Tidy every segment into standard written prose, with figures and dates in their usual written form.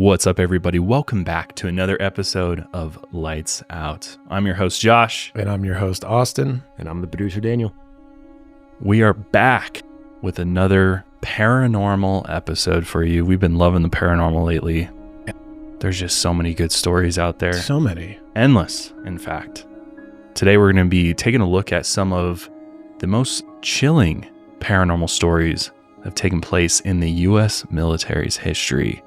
What's up, everybody? Welcome back to another episode of Lights Out. I'm your host, Josh. And I'm your host, Austin. And I'm the producer, Daniel. We are back with another paranormal episode for you. We've been loving the paranormal lately. There's just so many good stories out there. So many. Endless, in fact. Today, we're going to be taking a look at some of the most chilling paranormal stories that have taken place in the U.S. military's history.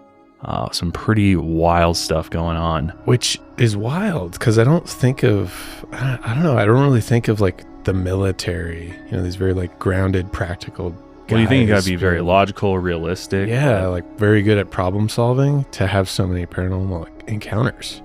Some pretty wild stuff going on. Which is wild because I don't really think of like the military, these very like grounded, practical guys. Well, you think you got to be very logical, realistic? Yeah, like very good at problem solving to have so many paranormal encounters.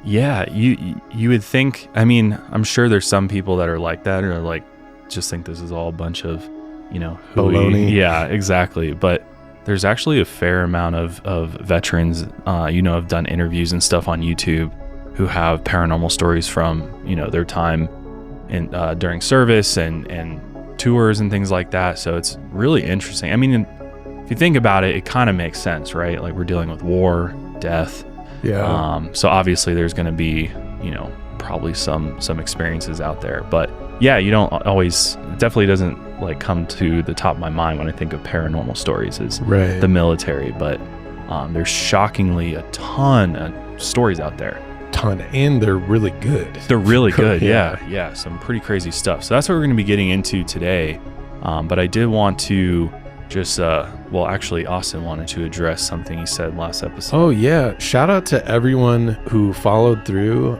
Yeah, you would think, I'm sure there's some people that are like that or like just think this is all a bunch of, baloney. Yeah, exactly. But there's actually a fair amount of veterans, have done interviews and stuff on YouTube who have paranormal stories from, their time in during service and tours and things like that. So it's really interesting. If you think about it, it kind of makes sense, right? Like we're dealing with war, death. Yeah. So obviously there's going to be, probably some experiences out there. But yeah, you don't always, it definitely doesn't like come to the top of my mind when I think of paranormal stories is right. The military. But there's shockingly a ton of stories out there. And they're really good. They're really good. Yeah. Some pretty crazy stuff. So that's what we're going to be getting into today. But I did want to just, actually Austin wanted to address something he said last episode. Oh yeah. Shout out to everyone who followed through.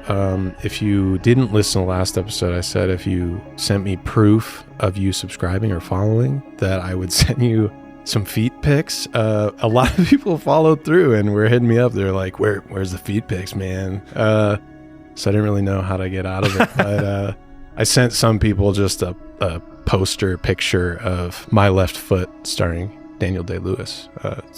If you didn't listen to last episode, I said if you sent me proof of you subscribing or following that I would send you some feet pics. A lot of people followed through and were hitting me up. They're like, where's the feet pics, man? So I didn't really know how to get out of it. But I sent some people just a poster picture of my left foot starring Daniel Day-Lewis.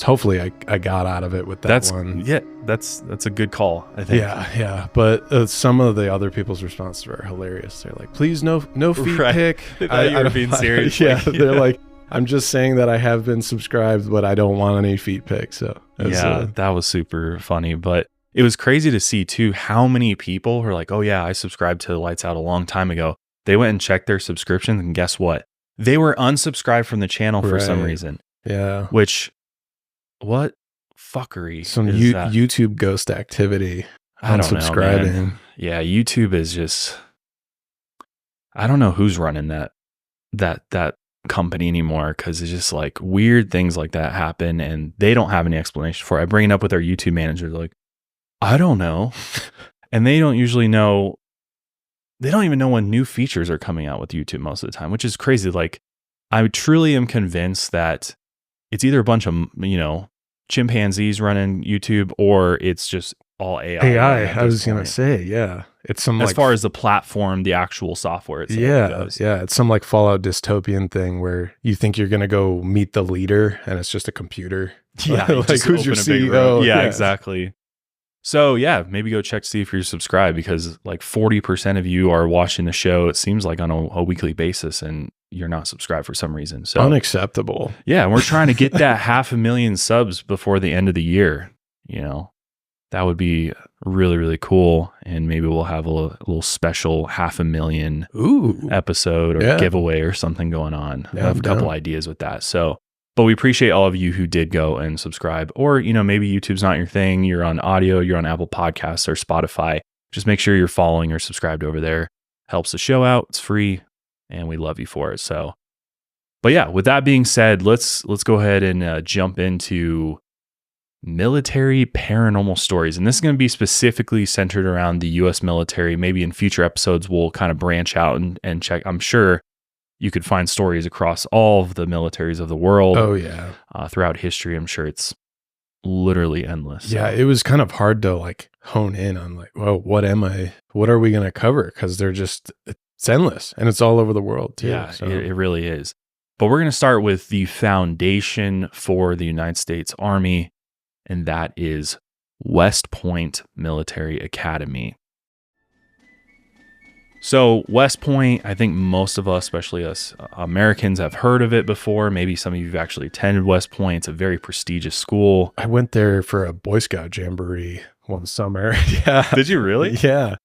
Hopefully I got out of it with that one. Yeah, that's a good call, I think. Yeah. But some of the other people's responses were hilarious. They're like, please no feet pic. I thought you were being serious. They're like, I'm just saying that I have been subscribed, but I don't want any feet pics. So that was super funny. But it was crazy to see too how many people were like, oh yeah, I subscribed to Lights Out a long time ago. They went and checked their subscriptions, and guess what? They were unsubscribed from the channel for some reason. Yeah. Which, what fuckery? Some is that? YouTube ghost activity. I don't unsubscribing. know, man. Yeah, YouTube is just. I don't know who's running that company anymore because it's just like weird things like that happen, and they don't have any explanation for it. I bring it up with our YouTube manager, like, I don't know, and they don't usually know. They don't even know when new features are coming out with YouTube most of the time, which is crazy. Like, I truly am convinced that it's either a bunch of, chimpanzees running YouTube or it's just all AI. I was going to say, yeah. It's some as far as the platform, the actual software itself goes. Yeah. It's some like Fallout dystopian thing where you think you're going to go meet the leader and it's just a computer. Yeah. Like, who's your CEO? Yeah, exactly. So yeah, maybe go check to see if you're subscribed because like 40% of you are watching the show. It seems like on a weekly basis, and you're not subscribed for some reason. So unacceptable. Yeah, we're trying to get that 500,000 subs before the end of the year. That would be really, really cool, and maybe we'll have a little special 500,000 episode or giveaway or something going on. I have a couple ideas with that. So. But we appreciate all of you who did go and subscribe. Or, maybe YouTube's not your thing. You're on audio, you're on Apple Podcasts or Spotify. Just make sure you're following or subscribed over there. Helps the show out. It's free, and we love you for it. So, but yeah, with that being said, let's go ahead and jump into military paranormal stories. And this is going to be specifically centered around the U.S. military. Maybe in future episodes, we'll kind of branch out and check. I'm sure you could find stories across all of the militaries of the world. Oh, yeah. Throughout history, I'm sure it's literally endless. Yeah, it was kind of hard to like hone in on like, well, what are we going to cover? Because it's endless and it's all over the world too. Yeah, so. It really is. But we're going to start with the foundation for the United States Army, and that is West Point Military Academy. So West Point, I think most of us, especially us Americans, have heard of it before. Maybe some of you have actually attended West Point. It's a very prestigious school. I went there for a Boy Scout jamboree one summer. Yeah. Did you really? Yeah.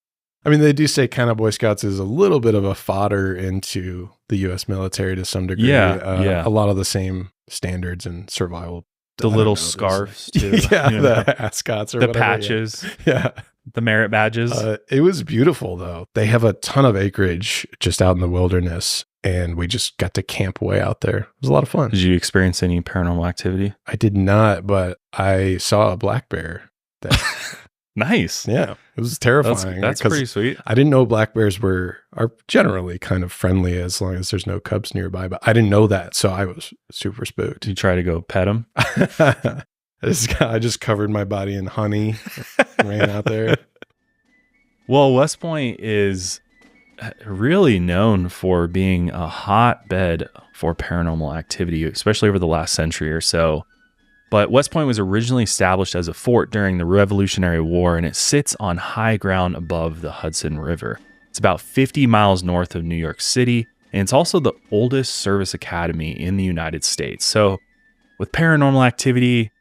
I mean, they do say kind of Boy Scouts is a little bit of a fodder into the U.S. military to some degree. Yeah. A lot of the same standards and survival. The little scarves, too. Yeah, the ascots or the whatever. patches. Yeah. The merit badges. It was beautiful, though. They have a ton of acreage just out in the wilderness, and we just got to camp way out there. It was a lot of fun. Did you experience any paranormal activity? I did not, but I saw a black bear. Nice. Yeah, it was terrifying. That's pretty sweet. I didn't know black bears are generally kind of friendly as long as there's no cubs nearby, but I didn't know that, so I was super spooked. Did you try to go pet him? I just covered my body in honey, ran out there. Well, West Point is really known for being a hotbed for paranormal activity, especially over the last century or so. But West Point was originally established as a fort during the Revolutionary War, and it sits on high ground above the Hudson River. It's about 50 miles north of New York City, and it's also the oldest service academy in the United States. So with paranormal activity,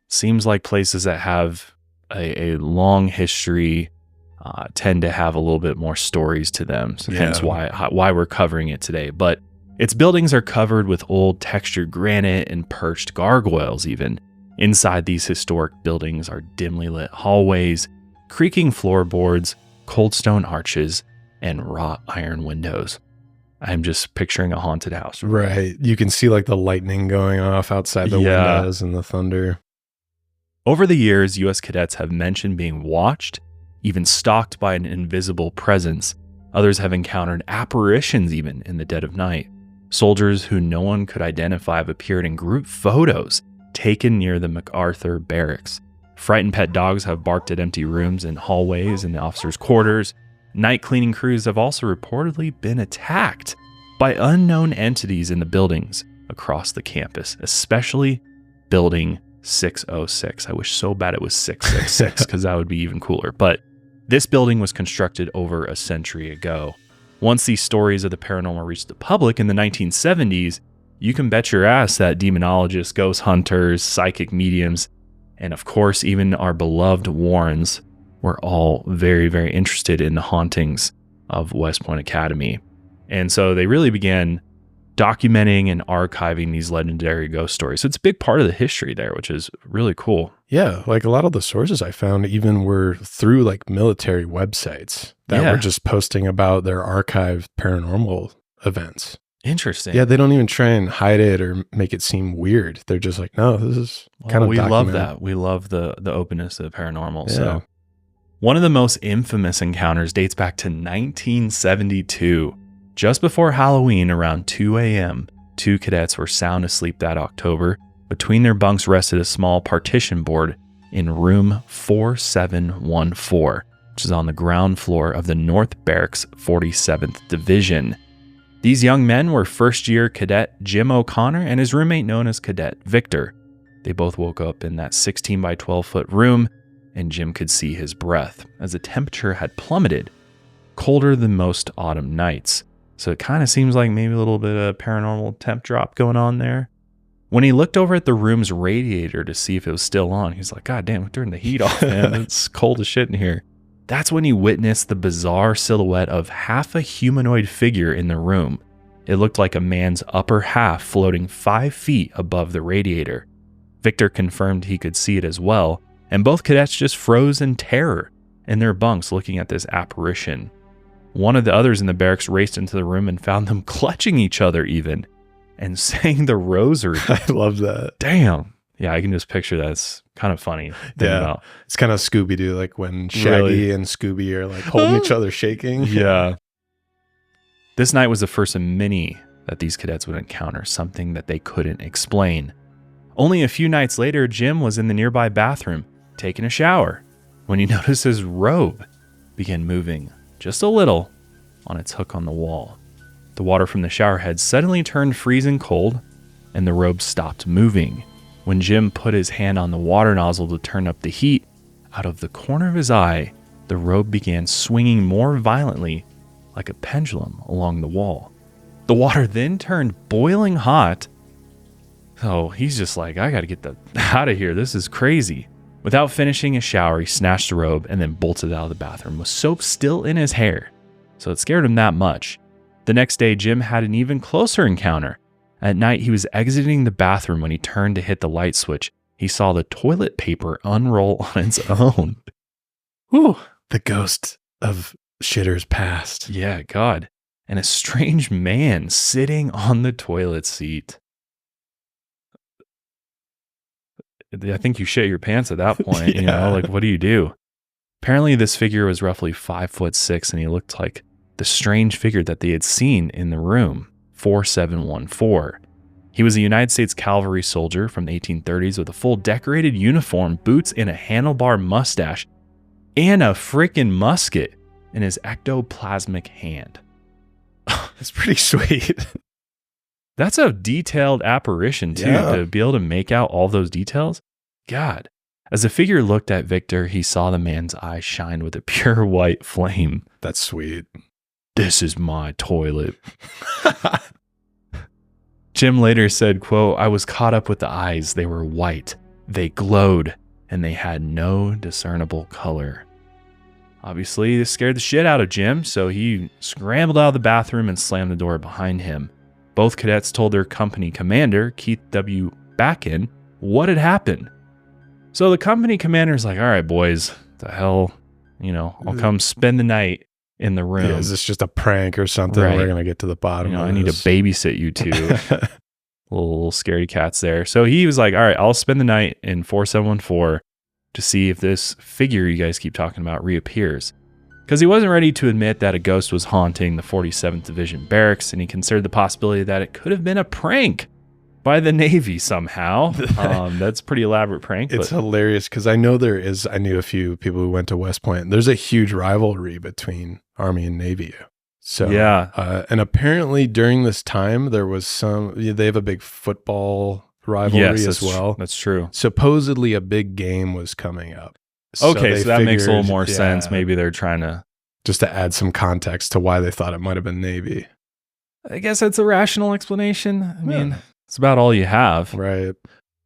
seems like places that have a long history tend to have a little bit more stories to them. So hence why we're covering it today. But its buildings are covered with old textured granite and perched gargoyles even. Inside these historic buildings are dimly lit hallways, creaking floorboards, cold stone arches, and wrought iron windows. I'm just picturing a haunted house. Right. You can see like the lightning going off outside the windows and the thunder. Over the years, U.S. cadets have mentioned being watched, even stalked by an invisible presence. Others have encountered apparitions even in the dead of night. Soldiers who no one could identify have appeared in group photos taken near the MacArthur barracks. Frightened pet dogs have barked at empty rooms and hallways in the officers' quarters. Night cleaning crews have also reportedly been attacked by unknown entities in the buildings across the campus, especially Building 606. I wish so bad it was 666 because that would be even cooler. But this building was constructed over a century ago. Once these stories of the paranormal reached the public in the 1970s, you can bet your ass that demonologists, ghost hunters, psychic mediums, and of course, even our beloved Warrens were all very, very interested in the hauntings of West Point Academy. And so they really began documenting and archiving these legendary ghost stories. So it's a big part of the history there, which is really cool. Yeah, like a lot of the sources I found even were through like military websites that were just posting about their archived paranormal events. Interesting. Yeah, they don't even try and hide it or make it seem weird. They're just like, no, this is kind of we documented. love that. We love the openness of the paranormal. Yeah. So one of the most infamous encounters dates back to 1972. Just before Halloween, around 2 a.m., two cadets were sound asleep that October. Between their bunks rested a small partition board in room 4714, which is on the ground floor of the North Barracks 47th Division. These young men were first-year cadet Jim O'Connor and his roommate known as Cadet Victor. They both woke up in that 16 by 12-foot room, and Jim could see his breath, as the temperature had plummeted, colder than most autumn nights. So it kind of seems like maybe a little bit of paranormal temp drop going on there. When he looked over at the room's radiator to see if it was still on, he's like, God damn, turn the heat off, man. It's cold as shit in here. That's when he witnessed the bizarre silhouette of half a humanoid figure in the room. It looked like a man's upper half floating 5 feet above the radiator. Victor confirmed he could see it as well, and both cadets just froze in terror in their bunks looking at this apparition. One of the others in the barracks raced into the room and found them clutching each other even and saying the rosary. I love that. Damn. Yeah, I can just picture that. It's kind of funny. Yeah. It's kind of Scooby-Doo, like when Shaggy and Scooby are like holding each other shaking. Yeah. This night was the first of many that these cadets would encounter, something that they couldn't explain. Only a few nights later, Jim was in the nearby bathroom taking a shower when he noticed his robe began moving just a little on its hook on the wall. The water from the shower head suddenly turned freezing cold, and the robe stopped moving. When Jim put his hand on the water nozzle to turn up the heat, out of the corner of his eye, the robe began swinging more violently, like a pendulum along the wall. The water then turned boiling hot. So he's just like, I got to get out of here. This is crazy. Without finishing his shower, he snatched a robe and then bolted out of the bathroom with soap still in his hair. So it scared him that much. The next day, Jim had an even closer encounter. At night, he was exiting the bathroom when he turned to hit the light switch. He saw the toilet paper unroll on its own. Whew. The ghost of Shivers passed. Yeah, God. And a strange man sitting on the toilet seat. I think you shit your pants at that point. Yeah. You know, like, what do you do? Apparently, this figure was roughly 5'6", and he looked like the strange figure that they had seen in the room, 4714. He was a United States cavalry soldier from the 1830s with a full decorated uniform, boots, and a handlebar mustache, and a freaking musket in his ectoplasmic hand. It's pretty sweet. That's a detailed apparition, too, to be able to make out all those details. God. As the figure looked at Victor, he saw the man's eyes shine with a pure white flame. That's sweet. This is my toilet. Jim later said, quote, I was caught up with the eyes. They were white. They glowed, and they had no discernible color. Obviously, this scared the shit out of Jim, so he scrambled out of the bathroom and slammed the door behind him. Both cadets told their company commander, Keith W. Backen, what had happened. So the company commander's like, all right, boys, the hell, I'll come spend the night in the room. Yeah, is this just a prank or something? Right. We're going to get to the bottom of I need to this. babysit you two. little scaredy cats there. So he was like, all right, I'll spend the night in 4714 to see if this figure you guys keep talking about reappears. Because he wasn't ready to admit that a ghost was haunting the 47th Division barracks, and he considered the possibility that it could have been a prank by the Navy somehow. That's a pretty elaborate prank. It's hilarious because I knew a few people who went to West Point. There's a huge rivalry between Army and Navy. So, yeah. And apparently during this time, there was they have a big football rivalry as well. That's true. Supposedly a big game was coming up. Okay, so that makes a little more sense. Maybe they're trying to... Just to add some context to why they thought it might have been Navy. I guess that's a rational explanation. I mean, it's about all you have. Right.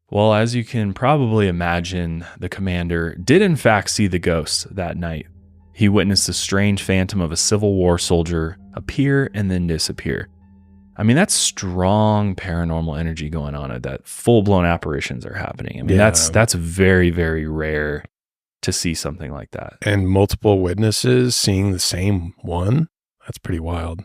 Well, as you can probably imagine, the commander did in fact see the ghost that night. He witnessed the strange phantom of a Civil War soldier appear and then disappear. I mean, that's strong paranormal energy going on at that. Full-blown apparitions are happening. I mean, that's very, very rare to see something like that. And multiple witnesses seeing the same one? That's pretty wild.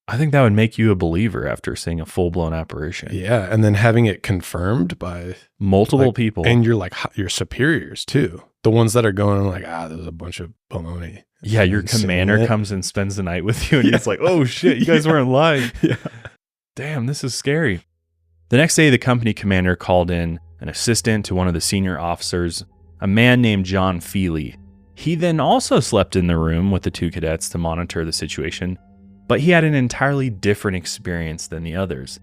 I think that would make you a believer after seeing a full-blown apparition. Yeah, and then having it confirmed by multiple people. And your superiors too. The ones that are going like, there's a bunch of baloney. Yeah, your commander comes and spends the night with you and he's like, oh shit, you guys weren't lying. Yeah. Damn, this is scary. The next day, the company commander called in an assistant to one of the senior officers, a man named John Feely. He then also slept in the room with the two cadets to monitor the situation, but he had an entirely different experience than the others.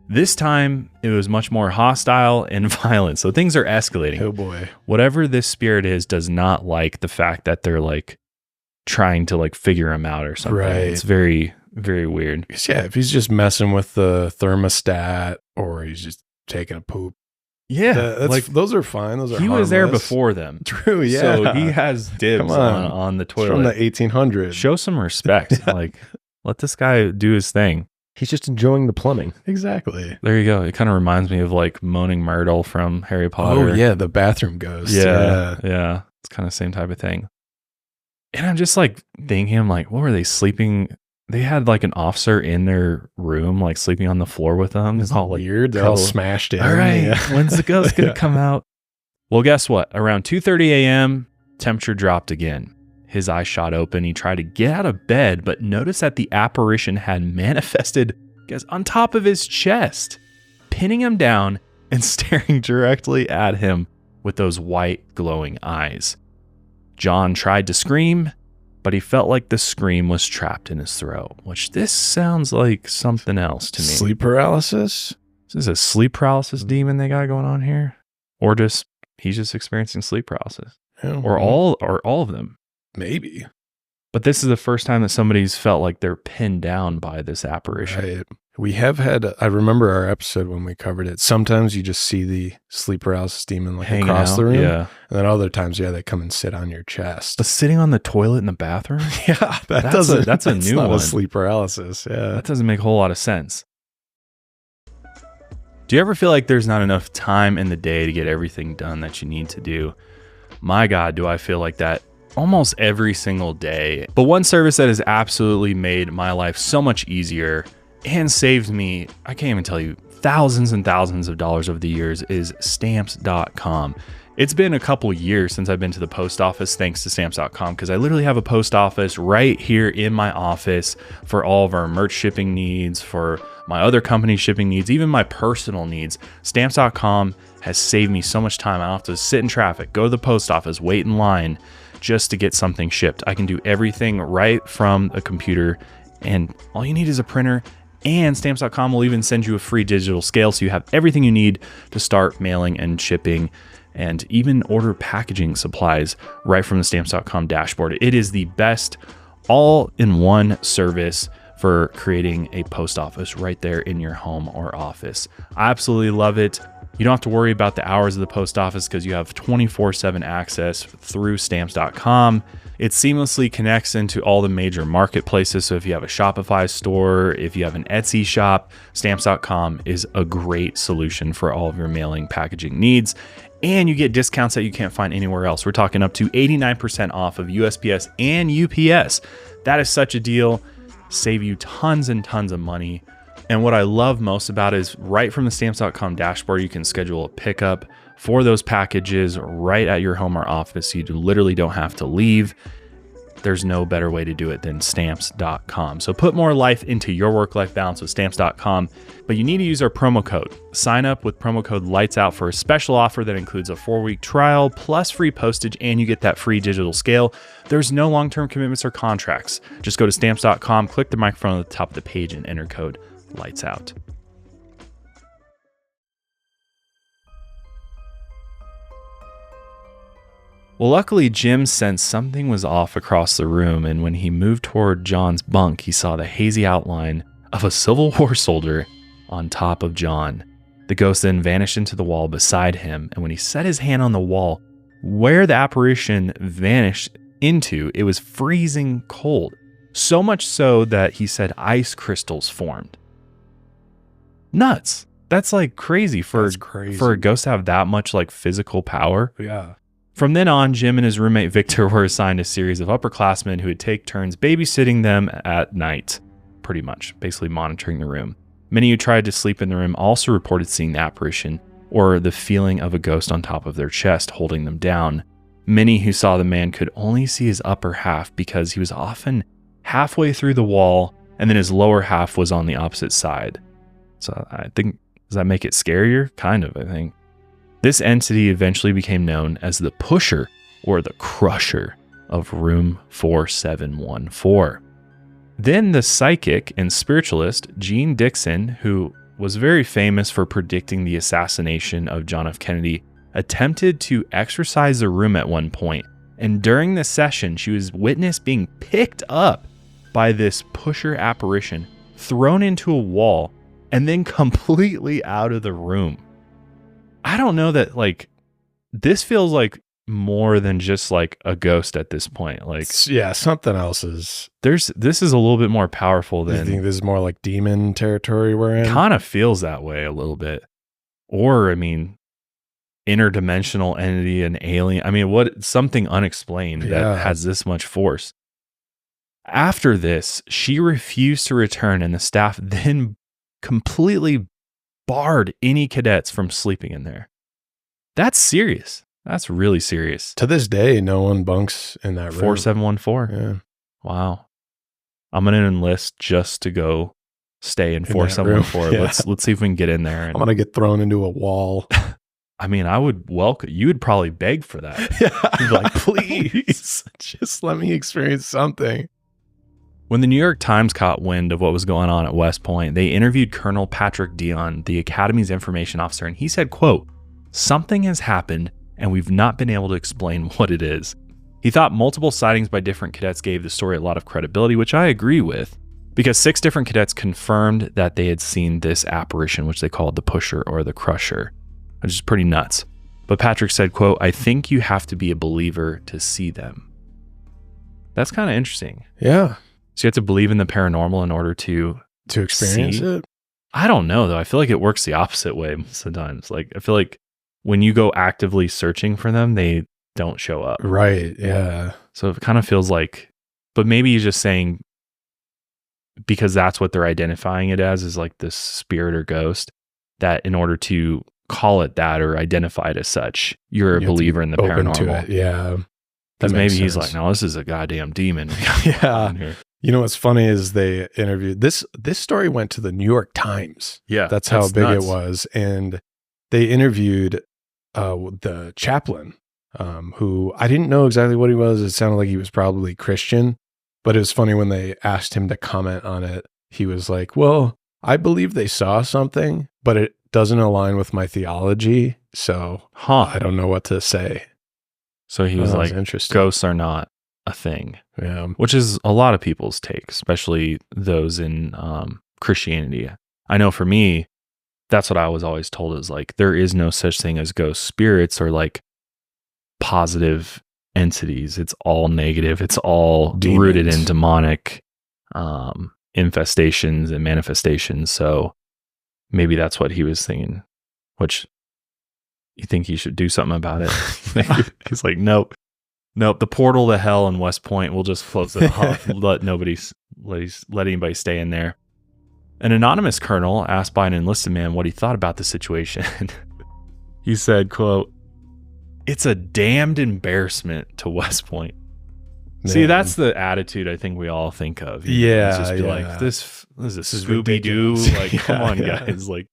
This time, it was much more hostile and violent, so things are escalating. Oh boy. Whatever this spirit is does not like the fact that they're like trying to like figure him out or something. Right. It's very, very weird. Yeah, if he's just messing with the thermostat or he's just taking a poop. Yeah, those are fine. Those are he was there before them. True, yeah. So he has dibs on the toilet. From the 1800s. Show some respect. Like, let this guy do his thing. He's just enjoying the plumbing. Exactly. There you go. It kind of reminds me of like Moaning Myrtle from Harry Potter. Oh, yeah. The bathroom ghost. Yeah. It's kind of the same type of thing. And I'm just like thinking, I'm like, what were they sleeping? They had like an officer in their room, like sleeping on the floor with them. It's all like weird. They're all smashed in. All right. When's the ghost going to come out? Well, guess what? Around 2:30 a.m., temperature dropped again. His eyes shot open. He tried to get out of bed, but noticed that the apparition had manifested on top of his chest, pinning him down and staring directly at him with those white glowing eyes. John tried to scream, but he felt like the scream was trapped in his throat, which this sounds like something else to me. Sleep paralysis? Is this a sleep paralysis demon they got going on here? Or just he's just experiencing sleep paralysis? Yeah, or all of them? Maybe. But this is the first time that somebody's felt like they're pinned down by this apparition. Right. We have had, I remember our episode when we covered it. Sometimes you just see the sleep paralysis demon like Hanging across out, the room. yeah. And then other times, they come and sit on your chest. But sitting on the toilet in the bathroom? Yeah, That's a new not one. a sleep paralysis. Yeah. That doesn't make a whole lot of sense. Do you ever feel like there's not enough time in the day to get everything done that you need to do? My God, do I feel like that almost every single day. But one service that has absolutely made my life so much easier and saved me, I can't even tell you, thousands and thousands of dollars over the years is stamps.com. It's been a couple years since I've been to the post office thanks to stamps.com, because I literally have a post office right here in my office for all of our merch shipping needs, for my other company shipping needs, even my personal needs. Stamps.com has saved me so much time. I don't have to sit in traffic, go to the post office, wait in line just to get something shipped. I can do everything right from a computer, and all you need is a printer. And stamps.com will even send you a free digital scale, so you have everything you need to start mailing and shipping, and even order packaging supplies right from the stamps.com dashboard. It is the best all-in-one service for creating a post office right there in your home or office. I absolutely love it. You don't have to worry about the hours of the post office because you have 24/7 access through stamps.com. It seamlessly connects into all the major marketplaces. So if you have a Shopify store, if you have an Etsy shop, stamps.com is a great solution for all of your mailing packaging needs. And you get discounts that you can't find anywhere else. We're talking up to 89% off of USPS and UPS. That is such a deal. Save you tons and tons of money. And what I love most about it is right from the stamps.com dashboard, you can schedule a pickup for those packages right at your home or office. You literally don't have to leave. There's no better way to do it than stamps.com. So put more life into your work-life balance with stamps.com, but you need to use our promo code. Sign up with promo code LIGHTSOUT for a special offer that includes a 4-week trial plus free postage, and you get that free digital scale. There's no long-term commitments or contracts. Just go to stamps.com, click the microphone at the top of the page, and enter code LIGHTSOUT. Well, luckily, Jim sensed something was off across the room, and when he moved toward John's bunk, he saw the hazy outline of a Civil War soldier on top of John. The ghost then vanished into the wall beside him, and when he set his hand on the wall where the apparition vanished into, it was freezing cold. So much so that he said ice crystals formed. Nuts. That's like crazy for a ghost to have that much like physical power. Yeah. From then on, Jim and his roommate Victor were assigned a series of upperclassmen who would take turns babysitting them at night, pretty much, basically monitoring the room. Many who tried to sleep in the room also reported seeing the apparition or the feeling of a ghost on top of their chest holding them down. Many who saw the man could only see his upper half because he was often halfway through the wall and then his lower half was on the opposite side. So I think, does that make it scarier? Kind of, I think. This entity eventually became known as the Pusher or the Crusher of Room 4714. Then the psychic and spiritualist Gene Dixon, who was very famous for predicting the assassination of John F. Kennedy, attempted to exorcise the room at one point. And during the session, she was witnessed being picked up by this Pusher apparition, thrown into a wall, and then completely out of the room. I don't know that, like, this feels like more than just like a ghost at this point. Like, yeah, something else is. This is a little bit more powerful than. You think this is more like demon territory we're in? Kind of feels that way a little bit. Or, I mean, interdimensional entity, an alien. I mean, something unexplained that has this much force. After this, she refused to return, and the staff then completely barred any cadets from sleeping in there. That's serious. That's really serious. To this day, no one bunks in that room. 4714. Yeah. Wow. I'm going to enlist just to go stay in 4714. Yeah. Let's see if we can get in there. I'm going to get thrown into a wall. I mean, I would welcome, you would probably beg for that. Yeah. You'd be like, please, just let me experience something. When the New York Times caught wind of what was going on at West Point, they interviewed Colonel Patrick Dion, the Academy's information officer, and he said, quote, "Something has happened and we've not been able to explain what it is." He He thought multiple sightings by different cadets gave the story a lot of credibility, which I agree with, because 6 different cadets confirmed that they had seen this apparition, which they called the pusher or the crusher, which is pretty nuts. But Patrick said, quote, "I think you have to be a believer to see them." That's kind of interesting. Yeah. So you have to believe in the paranormal in order to experience it? I don't know, though. I feel like it works the opposite way most of the times. Like, I feel like when you go actively searching for them, they don't show up. Right. Yeah. So it kind of feels like, but maybe he's just saying, because that's what they're identifying it as, is like this spirit or ghost, that in order to call it that or identify it as such, you're a believer in the paranormal. To it. Yeah. Because maybe he's like, no, this is a goddamn demon. Yeah. You know what's funny is they interviewed this story went to the New York Times. Yeah. That's how big it was. And they interviewed the chaplain, who I didn't know exactly what he was. It sounded like he was probably Christian, but it was funny when they asked him to comment on it. He was like, well, I believe they saw something, but it doesn't align with my theology. So I don't know what to say. So he was like, ghosts are not a thing. Yeah. Which is a lot of people's take, especially those in Christianity. I know for me, that's what I was always told, is like, there is no such thing as ghost spirits or like positive entities. It's all negative. It's all demons. Rooted in demonic infestations and manifestations. So maybe that's what he was thinking, which you think he should do something about it. He's like, nope. The portal to hell in West Point, we'll just close it off. let anybody stay in there. An anonymous colonel asked by an enlisted man what he thought about the situation. He said, quote, "It's a damned embarrassment to West Point." Man. See, that's the attitude I think we all think of. Yeah. Just be like, this is a Scooby-Doo. Like, come on, guys. Like,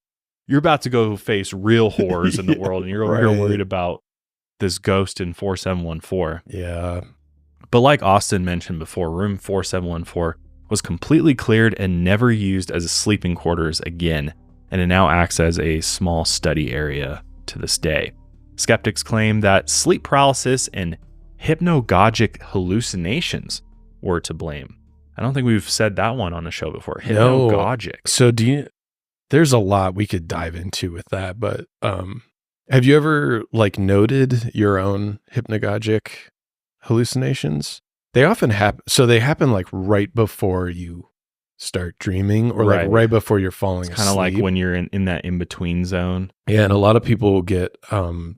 you're about to go face real horrors in the world, and you're over here worried about this ghost in 4714. Yeah. But like Austin mentioned before, room 4714 was completely cleared and never used as a sleeping quarters again, and it now acts as a small study area to this day. Skeptics claim that sleep paralysis and hypnagogic hallucinations were to blame. I don't think we've said that one on the show before. Hypnagogic. So there's a lot we could dive into with that, but have you ever like noted your own hypnagogic hallucinations? They often happen. So they happen like right before you start dreaming, or like right before you're falling asleep. Kind of like when you're in that in-between zone. Yeah, and a lot of people will get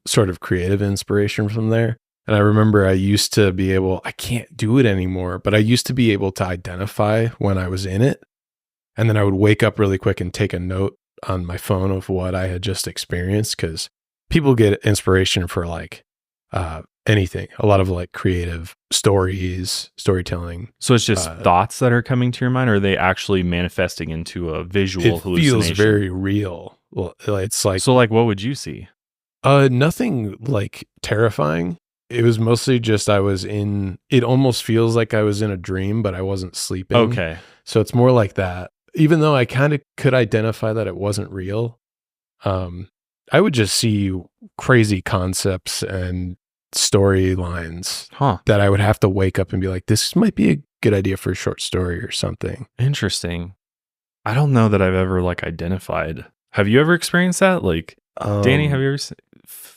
sort of creative inspiration from there. And I remember I used to be able, I can't do it anymore, but I used to be able to identify when I was in it. And then I would wake up really quick and take a note on my phone of what I had just experienced, because people get inspiration for like anything, a lot of like creative storytelling. So it's just thoughts that are coming to your mind, or are they actually manifesting into a visual hallucination? It feels very real. It's like, so like, what would you see? Nothing like terrifying. It was mostly just it almost feels like I was in a dream, but I wasn't sleeping. Okay. So it's more like that. Even though I kind of could identify that it wasn't real, I would just see crazy concepts and storylines that I would have to wake up and be like, this might be a good idea for a short story or something. Interesting. I don't know that I've ever like identified. Have you ever experienced that? Like, Danny, have you ever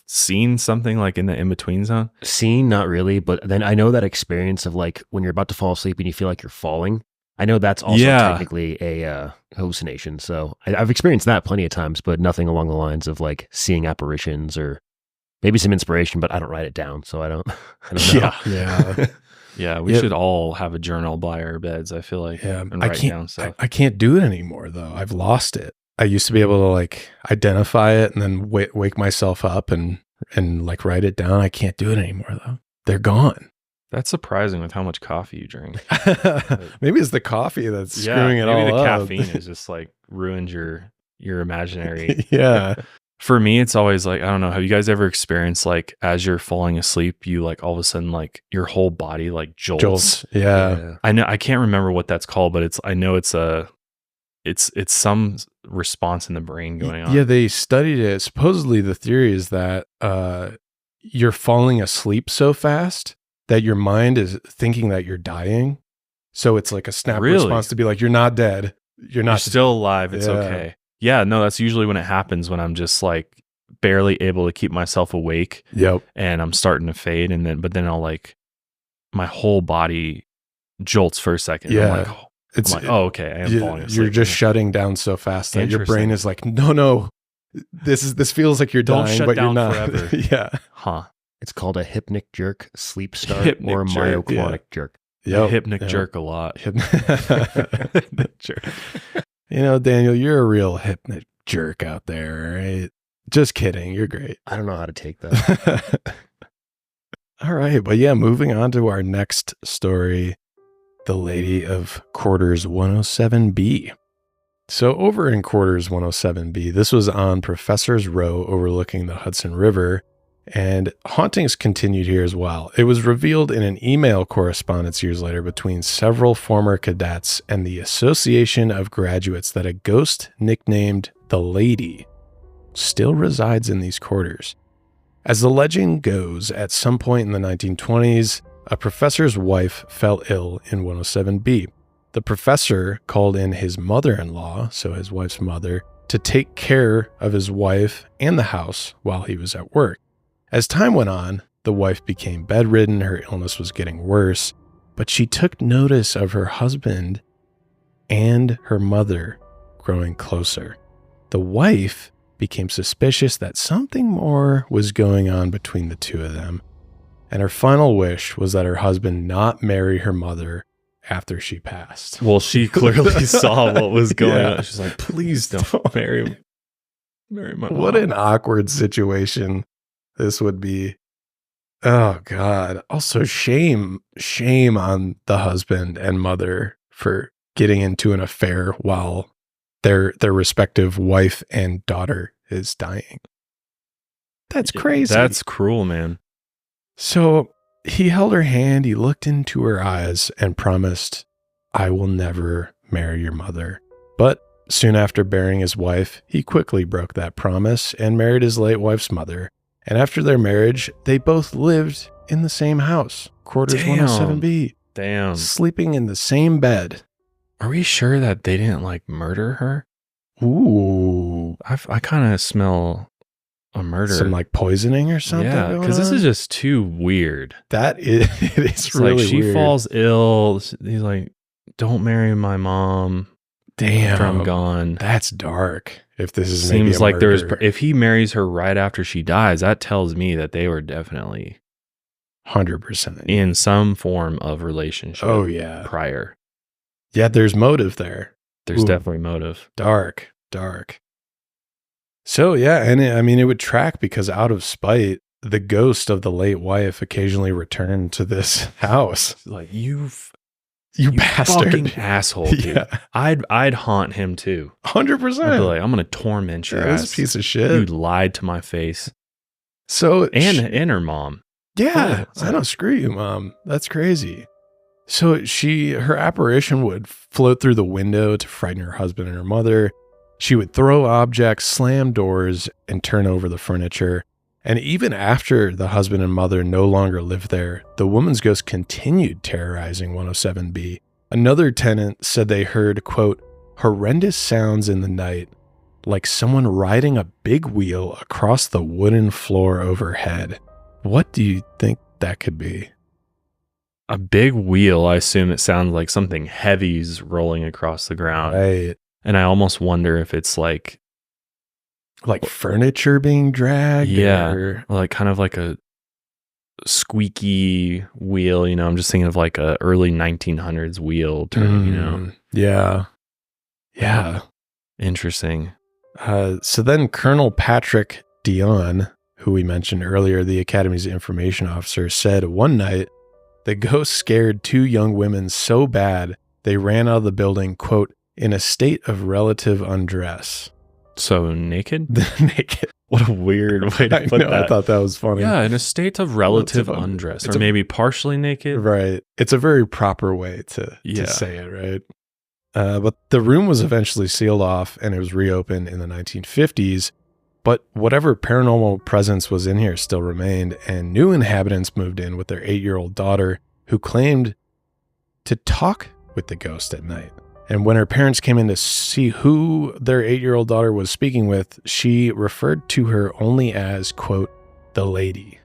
seen something like in the in-between zone? Seen, not really, but then I know that experience of like when you're about to fall asleep and you feel like you're falling. I know that's also technically a hallucination. So I've experienced that plenty of times, but nothing along the lines of like seeing apparitions or maybe some inspiration, but I don't write it down. So I don't know. Yeah. Yeah. We should all have a journal by our beds, I feel like. Yeah. And write down stuff. I can't do it anymore though. I've lost it. I used to be able to like identify it and then wake myself up and like write it down. I can't do it anymore though. They're gone. That's surprising with how much coffee you drink. Maybe it's the coffee that's screwing it all up. Maybe the caffeine is just like ruined your imaginary. Yeah. For me, it's always like, I don't know. Have you guys ever experienced like as you're falling asleep, you like all of a sudden like your whole body like jolts? Yeah. I know. I can't remember what that's called, but I know it's some response in the brain going on. Yeah, they studied it. Supposedly the theory is that you're falling asleep so fast that your mind is thinking that you're dying. So it's like a snap response to be like, you're not dead. You're still alive. It's okay. Yeah, no, that's usually when it happens, when I'm just like barely able to keep myself awake. Yep. And I'm starting to fade. But then I'll like, my whole body jolts for a second. Yeah. I'm like, oh, okay. I am falling asleep. You're just shutting down so fast that your brain is like, no, this feels like you're dying, shut but down you're not. Forever. Yeah. Huh. It's called a hypnic jerk, sleep start, or a myoclonic jerk. Yep. Hypnic jerk a lot. Hypnic jerk. Daniel, you're a real hypnic jerk out there, right? Just kidding. You're great. I don't know how to take that. All right. But yeah, moving on to our next story, the lady of quarters 107B. So over in quarters 107B, this was on Professor's Row overlooking the Hudson River, and hauntings continued here as well. It was revealed in an email correspondence years later between several former cadets and the Association of Graduates that a ghost nicknamed the Lady still resides in these quarters. As the legend goes, at some point in the 1920s, a professor's wife fell ill in 107B. The professor called in his mother-in-law, so his wife's mother, to take care of his wife and the house while he was at work. As time went on, the wife became bedridden, her illness was getting worse, but she took notice of her husband and her mother growing closer. The wife became suspicious that something more was going on between the two of them, and her final wish was that her husband not marry her mother after she passed. Well, she clearly saw what was going on. She's like, please don't marry my mom. What an awkward situation this would be. Oh God. Also shame on the husband and mother for getting into an affair while their respective wife and daughter is dying. That's crazy. That's cruel, man. So he held her hand, he looked into her eyes and promised, I will never marry your mother. But soon after burying his wife, he quickly broke that promise and married his late wife's mother. And after their marriage, they both lived in the same house, quarters 107B. Damn. Sleeping in the same bed. Are we sure that they didn't like murder her? Ooh. I kind of smell a murder. Some like poisoning or something? Yeah, because this is just too weird. It's really like she weird. falls ill. He's like, don't marry my mom. Damn. After I'm gone. That's dark. If this is Seems maybe a like murder. if he marries her right after she dies, that tells me that they were definitely 100% in some form of relationship. Oh yeah. Prior. Yeah, there's motive there. There's Ooh. definitely motive. Dark. So yeah, and it would track because out of spite, the ghost of the late wife occasionally returned to this house. Like you bastard, fucking asshole, dude. Yeah. I'd haunt him too. 100%. I'd be like, I'm gonna torment your ass. This piece of shit. You lied to my face. So and her mom. Yeah, I know. Screw you, mom. That's crazy. So her apparition would float through the window to frighten her husband and her mother. She would throw objects, slam doors, and turn over the furniture. And even after the husband and mother no longer lived there, the woman's ghost continued terrorizing 107B. Another tenant said they heard, quote, horrendous sounds in the night, like someone riding a big wheel across the wooden floor overhead. What do you think that could be? A big wheel. I assume it sounds like something heavy's rolling across the ground. Right. And I almost wonder if it's like furniture being dragged. Yeah. Or like kind of like a squeaky wheel. I'm just thinking of like a early 1900s wheel turn, Yeah. Yeah. Interesting. So then Colonel Patrick Dion, who we mentioned earlier, the Academy's information officer, said one night, the ghost scared two young women so bad they ran out of the building, quote, in a state of relative undress. So naked? Naked. What a weird way to put that. I thought that was funny. Yeah, in a state of relative undress. Or maybe partially naked. Right. It's a very proper way to say it, right? But the room was eventually sealed off and it was reopened in the 1950s. But whatever paranormal presence was in here still remained, and new inhabitants moved in with their 8-year-old daughter, who claimed to talk with the ghost at night. And when her parents came in to see who their 8-year-old daughter was speaking with, she referred to her only as, quote, the lady.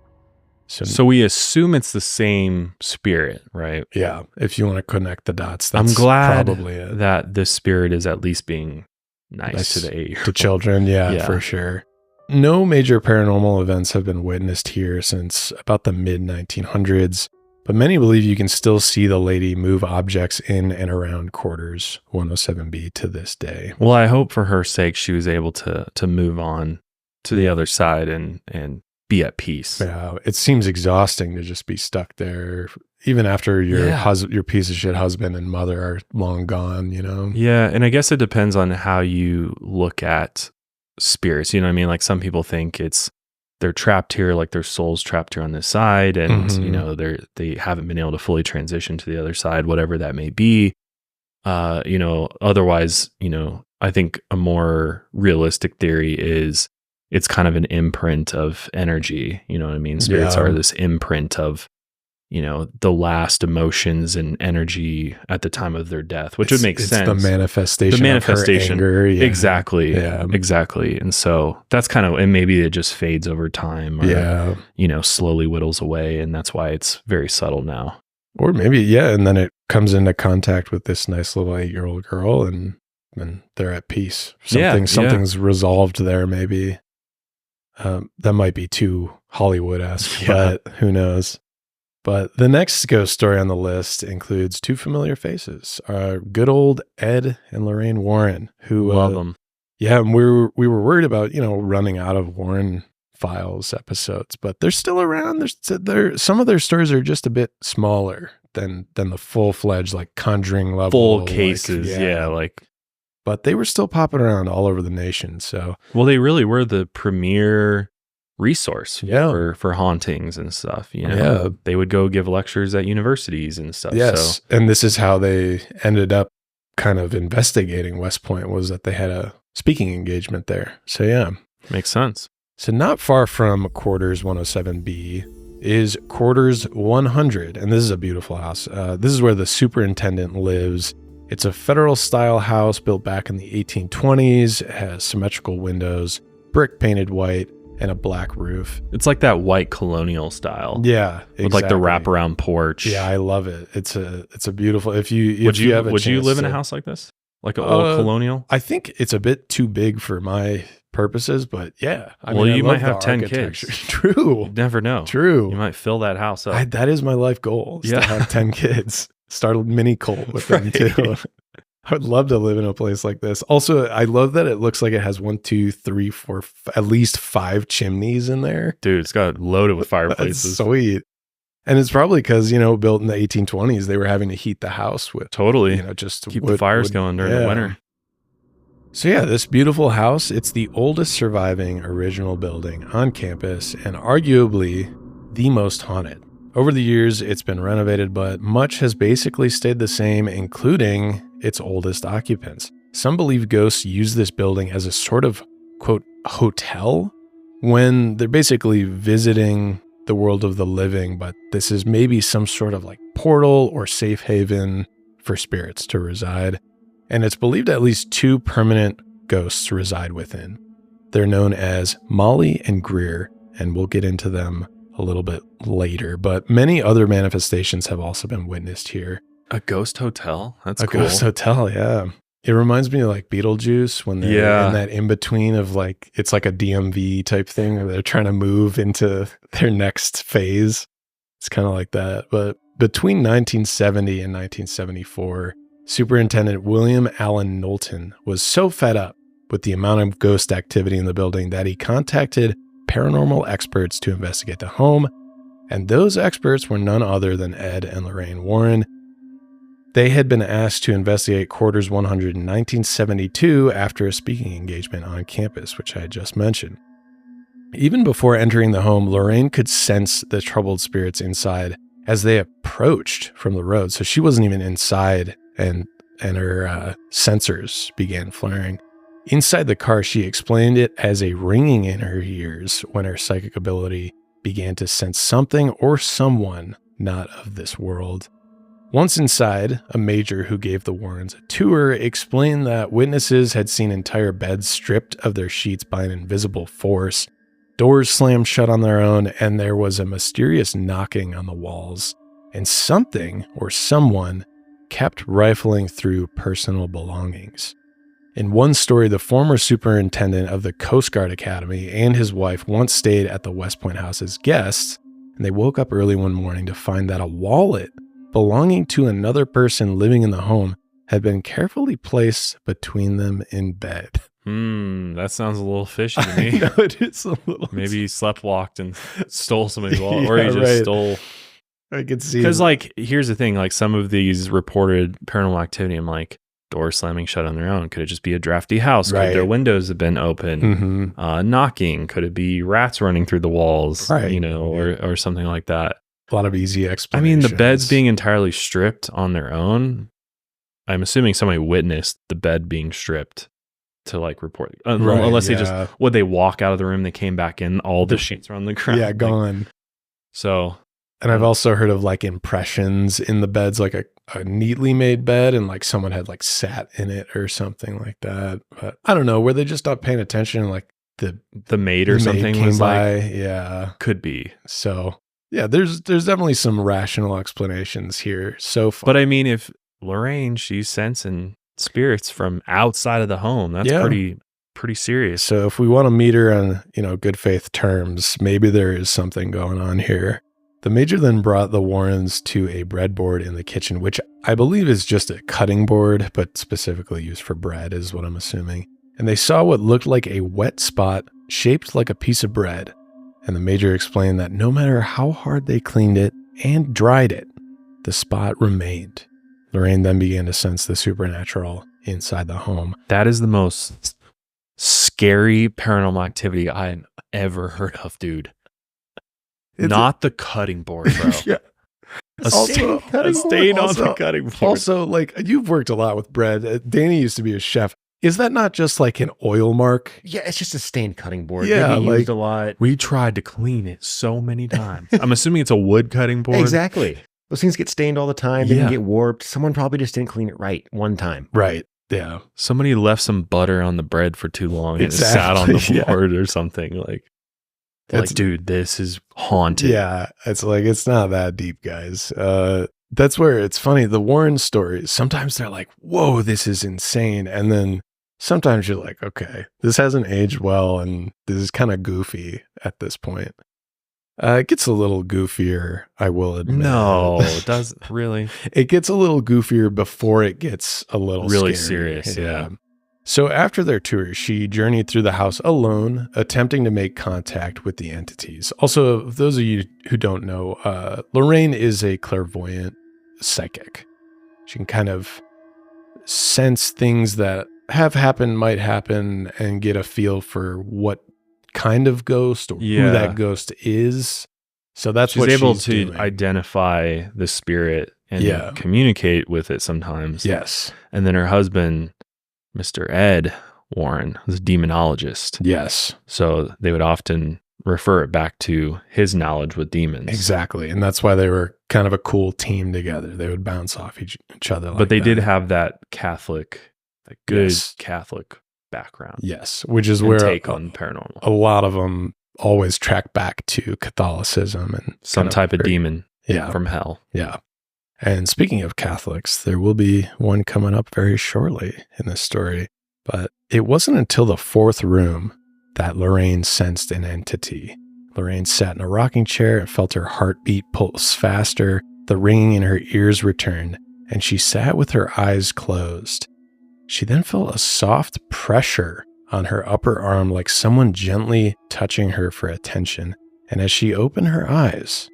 So we assume it's the same spirit, right? Yeah, if you want to connect the dots, that's I'm glad probably it. that this spirit is at least being nice to the 8-year-old. To children, yeah, for sure. No major paranormal events have been witnessed here since about the mid-1900s, but many believe you can still see the lady move objects in and around quarters 107B to this day. Well, I hope for her sake she was able to move on to the other side and be at peace. Yeah, it seems exhausting to just be stuck there, even after your piece of shit husband and mother are long gone, you know? Yeah, and I guess it depends on how you look at spirits. You know what I mean? Like some people think they're trapped here, like their soul's trapped here on this side, and you know, they haven't been able to fully transition to the other side, whatever that may be. You know, otherwise, you know, I think a more realistic theory is it's kind of an imprint of energy. You know what I mean? Spirits are this imprint of, you know, the last emotions and energy at the time of their death, which would make sense. The manifestation of her anger. Yeah. Exactly. Yeah. Exactly. And so that's kind of, and maybe it just fades over time or, you know, slowly whittles away. And that's why it's very subtle now. Or maybe, and then it comes into contact with this nice little 8-year-old girl and they're at peace. Something's resolved there maybe. That might be too Hollywood-esque, but who knows? But the next ghost story on the list includes two familiar faces. Good old Ed and Lorraine Warren, who love them. Yeah, and we were worried about, you know, running out of Warren Files episodes, but they're still around. Some of their stories are just a bit smaller than the full-fledged like Conjuring level full cases. But they were still popping around all over the nation. So, well, they really were the premier resource for hauntings and stuff. You know, they would go give lectures at universities and stuff. Yes, and this is how they ended up kind of investigating West Point, was that they had a speaking engagement there. So makes sense. So not far from Quarters 107B is Quarters 100, and this is a beautiful house. This is where the superintendent lives. It's a federal-style house built back in the 1820s. It has symmetrical windows, brick painted white, and a black roof. It's like that white colonial style. Yeah, exactly. With like the wraparound porch. Yeah, I love it. It's a beautiful. Would you live in a house like this, like an old colonial? I think it's a bit too big for my purposes, but yeah. You might have 10 kids. True. You never know. True. You might fill that house up. That is my life goal. To have 10 kids. Start a mini cult with them too. I would love to live in a place like this. Also, I love that it looks like it has 1, 2, 3, 4, at least 5 chimneys in there. Dude, it's got loaded with fireplaces. That's sweet. And it's probably because, you know, built in the 1820s, they were having to heat the house with. Totally. You know, just to keep the fires going during the winter. So this beautiful house, it's the oldest surviving original building on campus and arguably the most haunted. Over the years, it's been renovated, but much has basically stayed the same, including its oldest occupants. Some believe ghosts use this building as a sort of, quote, hotel when they're basically visiting the world of the living, but this is maybe some sort of like portal or safe haven for spirits to reside. And it's believed at least 2 permanent ghosts reside within. They're known as Molly and Greer, and we'll get into them a little bit later, but many other manifestations have also been witnessed here. A ghost hotel? That's cool. A ghost hotel, yeah. It reminds me of like Beetlejuice when they're in that in-between of like, it's like a DMV type thing where they're trying to move into their next phase. It's kind of like that. But between 1970 and 1974, Superintendent William Allen Knowlton was so fed up with the amount of ghost activity in the building that he contacted paranormal experts to investigate the home, and those experts were none other than Ed and Lorraine Warren. They had been asked to investigate Quarters 100 in 1972 after a speaking engagement on campus, which I had just mentioned. Even before entering the home, Lorraine could sense the troubled spirits inside as they approached from the road, so she wasn't even inside, and her sensors began flaring. Inside the car, she explained it as a ringing in her ears when her psychic ability began to sense something or someone not of this world. Once inside, a major who gave the Warrens a tour explained that witnesses had seen entire beds stripped of their sheets by an invisible force, doors slammed shut on their own, and there was a mysterious knocking on the walls, and something or someone kept rifling through personal belongings. In one story, the former superintendent of the Coast Guard Academy and his wife once stayed at the West Point house as guests, and they woke up early one morning to find that a wallet belonging to another person living in the home had been carefully placed between them in bed. That sounds a little fishy to me. I know, it is a little. Maybe he sleptwalked and stole somebody's wallet, or he just stole. I could see. Because, like, here's the thing: like, some of these reported paranormal activity, I'm like, doors slamming shut on their own. Could it just be a drafty house? Right. Could their windows have been open? Knocking? Could it be rats running through the walls? Right. You know, or something like that. A lot of easy I explanations. mean, the beds being entirely stripped on their own. I'm assuming somebody witnessed the bed being stripped to like report. Unless they just, would they walk out of the room? They came back in, all the sheets are on the ground. Yeah, gone. So. And I've also heard of like impressions in the beds, like a neatly made bed, and like someone had like sat in it or something like that. But I don't know, were they just not paying attention and like the maid or something came was by? like, yeah. Could be. So yeah, there's definitely some rational explanations here so far. But I mean, if Lorraine, she's sensing spirits from outside of the home, that's pretty serious. So if we want to meet her on, good faith terms, maybe there is something going on here. The major then brought the Warrens to a breadboard in the kitchen, which I believe is just a cutting board, but specifically used for bread is what I'm assuming. And they saw what looked like a wet spot shaped like a piece of bread. And the major explained that no matter how hard they cleaned it and dried it, the spot remained. Lorraine then began to sense the supernatural inside the home. That is the most scary paranormal activity I've ever heard of, dude. Not the cutting board, bro. Yeah. A stain on the cutting board. Also, like, you've worked a lot with bread. Danny used to be a chef. Is that not just like an oil mark? Yeah, it's just a stained cutting board. Yeah, Maybe used a lot. We tried to clean it so many times. I'm assuming it's a wood cutting board. Exactly. Those things get stained all the time. They can get warped. Someone probably just didn't clean it right one time. Right. Yeah. Somebody left some butter on the bread for too long and it sat on the board or something. Like, dude, this is haunted. Yeah. It's like, it's not that deep, guys. That's where it's funny. The Warren stories, sometimes they're like, whoa, this is insane. And then sometimes you're like, okay, this hasn't aged well. And this is kind of goofy at this point. It gets a little goofier, I will admit. No, it doesn't really. It gets a little goofier before it gets a little really scary. Serious. Yeah. So after their tour, she journeyed through the house alone, attempting to make contact with the entities. Also, those of you who don't know, Lorraine is a clairvoyant psychic. She can kind of sense things that have happened, might happen, and get a feel for what kind of ghost or who that ghost is. So that's she's what able she's to doing. Identify the spirit and communicate with it sometimes. Yes. And then her husband, Mr. Ed Warren, was a demonologist. Yes. So they would often refer it back to his knowledge with demons. Exactly. And that's why they were kind of a cool team together. They would bounce off each other. But they did have that Catholic, that good Catholic background. Yes. Which is where take on paranormal. A lot of them always track back to Catholicism and some type of demon from hell. Yeah. And speaking of Catholics, there will be one coming up very shortly in this story. But it wasn't until the fourth room that Lorraine sensed an entity. Lorraine sat in a rocking chair and felt her heartbeat pulse faster. The ringing in her ears returned, and she sat with her eyes closed. She then felt a soft pressure on her upper arm, like someone gently touching her for attention. And as she opened her eyes,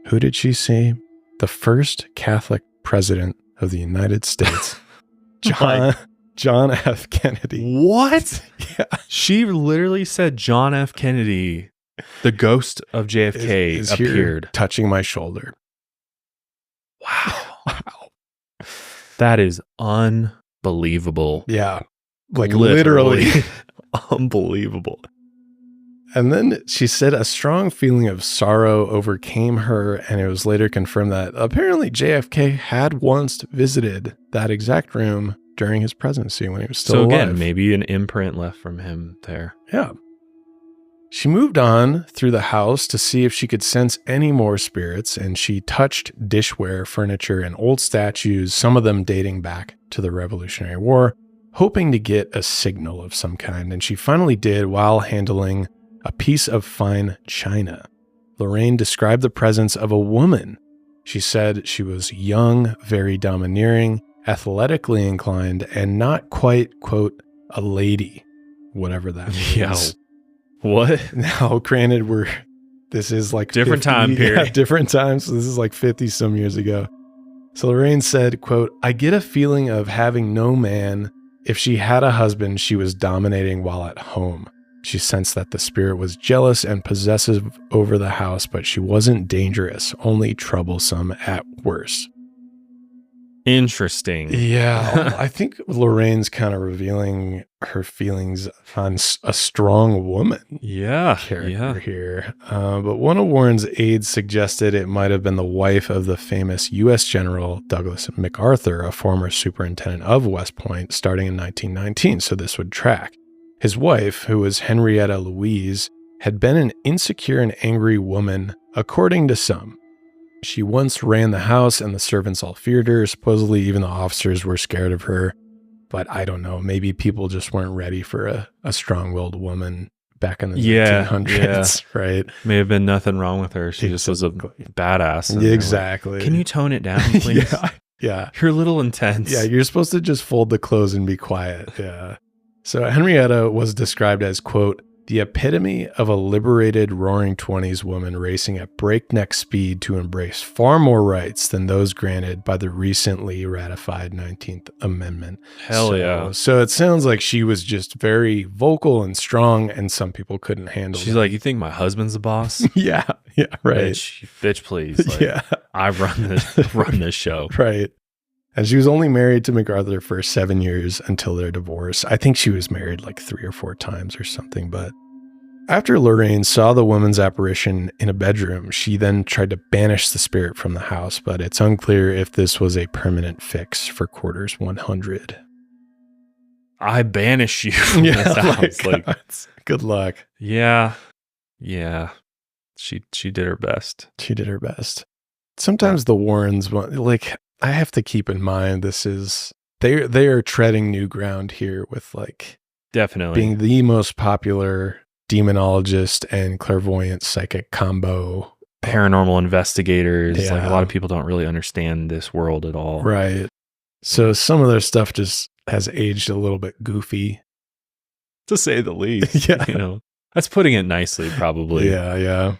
who did she see? The first Catholic president of the United States, John F. Kennedy. What? Yeah. She literally said John F. Kennedy, the ghost of JFK, is appeared. Touching my shoulder. Wow. That is unbelievable. Yeah. Like literally. Unbelievable. And then she said a strong feeling of sorrow overcame her, and it was later confirmed that apparently JFK had once visited that exact room during his presidency when he was still alive. So again, maybe an imprint left from him there. Yeah. She moved on through the house to see if she could sense any more spirits, and she touched dishware, furniture, and old statues, some of them dating back to the Revolutionary War, hoping to get a signal of some kind. And she finally did while handling a piece of fine china. Lorraine described the presence of a woman. She said she was young, very domineering, athletically inclined, and not quite, quote, a lady, whatever that means. Yeah. What? Now, granted, this is like different 50, time period. Yeah, different times. So this is like 50 some years ago. So Lorraine said, quote, I get a feeling of having no man. If she had a husband, she was dominating while at home. She sensed that the spirit was jealous and possessive over the house, but she wasn't dangerous, only troublesome at worst. Interesting. Yeah, I think Lorraine's kind of revealing her feelings on a strong woman. Yeah. Character here. But one of Warren's aides suggested it might have been the wife of the famous U.S. General Douglas MacArthur, a former superintendent of West Point, starting in 1919. So this would track. His wife, who was Henrietta Louise, had been an insecure and angry woman, according to some. She once ran the house and the servants all feared her. Supposedly even the officers were scared of her. But I don't know. Maybe people just weren't ready for a strong-willed woman back in the 1900s, right? May have been nothing wrong with her. She just was a badass. Exactly. Like, can you tone it down, please? Yeah. You're a little intense. Yeah, you're supposed to just fold the clothes and be quiet. Yeah. So Henrietta was described as, quote, the epitome of a liberated roaring 20s woman racing at breakneck speed to embrace far more rights than those granted by the recently ratified 19th Amendment. Yeah. So it sounds like she was just very vocal and strong, and some people couldn't handle it. She's like, you think my husband's the boss? Yeah, right. Bitch, please. Like, yeah. I run this show. Right. And she was only married to MacArthur for 7 years until their divorce. I think she was married like 3 or 4 times or something. But after Lorraine saw the woman's apparition in a bedroom, she then tried to banish the spirit from the house. But it's unclear if this was a permanent fix for quarters 100. I banish you from this house. Like, good luck. Yeah. Yeah. She did her best. She did her best. Sometimes the Warrens, like, I have to keep in mind they are treading new ground here with like definitely being the most popular demonologist and clairvoyant psychic combo. Paranormal investigators. Yeah. Like a lot of people don't really understand this world at all. Right. So some of their stuff just has aged a little bit goofy. To say the least. Yeah. You know, that's putting it nicely, probably. Yeah.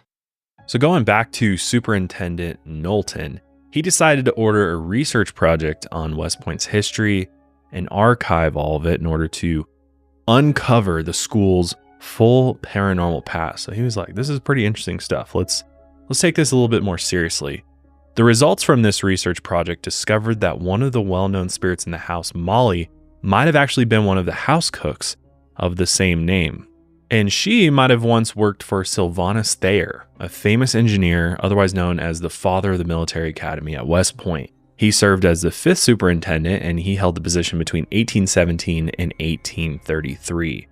So going back to Superintendent Knowlton, he decided to order a research project on West Point's history and archive all of it in order to uncover the school's full paranormal past. So he was like, this is pretty interesting stuff. Let's take this a little bit more seriously. The results from this research project discovered that one of the well-known spirits in the house, Molly, might have actually been one of the house cooks of the same name. And she might have once worked for Sylvanus Thayer, a famous engineer, otherwise known as the father of the military academy at West Point. He served as the 5th superintendent, and he held the position between 1817 and 1833.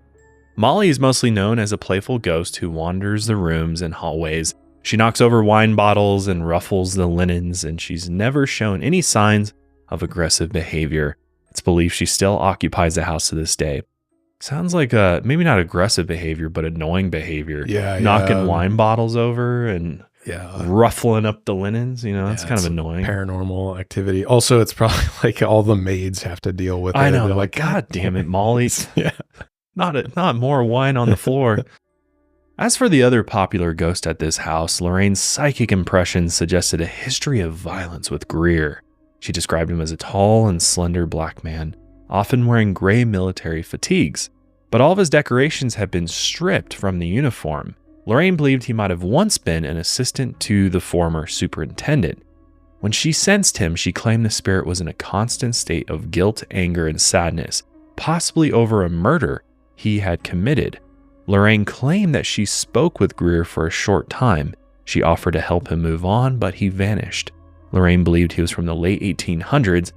Molly is mostly known as a playful ghost who wanders the rooms and hallways. She knocks over wine bottles and ruffles the linens, and she's never shown any signs of aggressive behavior. It's believed she still occupies the house to this day. Sounds like maybe not aggressive behavior, but annoying behavior. Yeah. Knocking wine bottles over and Yeah. ruffling up the linens, you know, that's kind of annoying. Paranormal activity. Also, it's probably like all the maids have to deal with it. I know. They're Like, God damn it, Molly. Yeah. Not more wine on the floor. As for the other popular ghost at this house, Lorraine's psychic impressions suggested a history of violence with Greer. She described him as a tall and slender black man, often wearing gray military fatigues, but all of his decorations had been stripped from the uniform. Lorraine believed he might have once been an assistant to the former superintendent. When she sensed him, she claimed the spirit was in a constant state of guilt, anger, and sadness, possibly over a murder he had committed. Lorraine claimed that she spoke with Greer for a short time. She offered to help him move on, but he vanished. Lorraine believed he was from the late 1800s,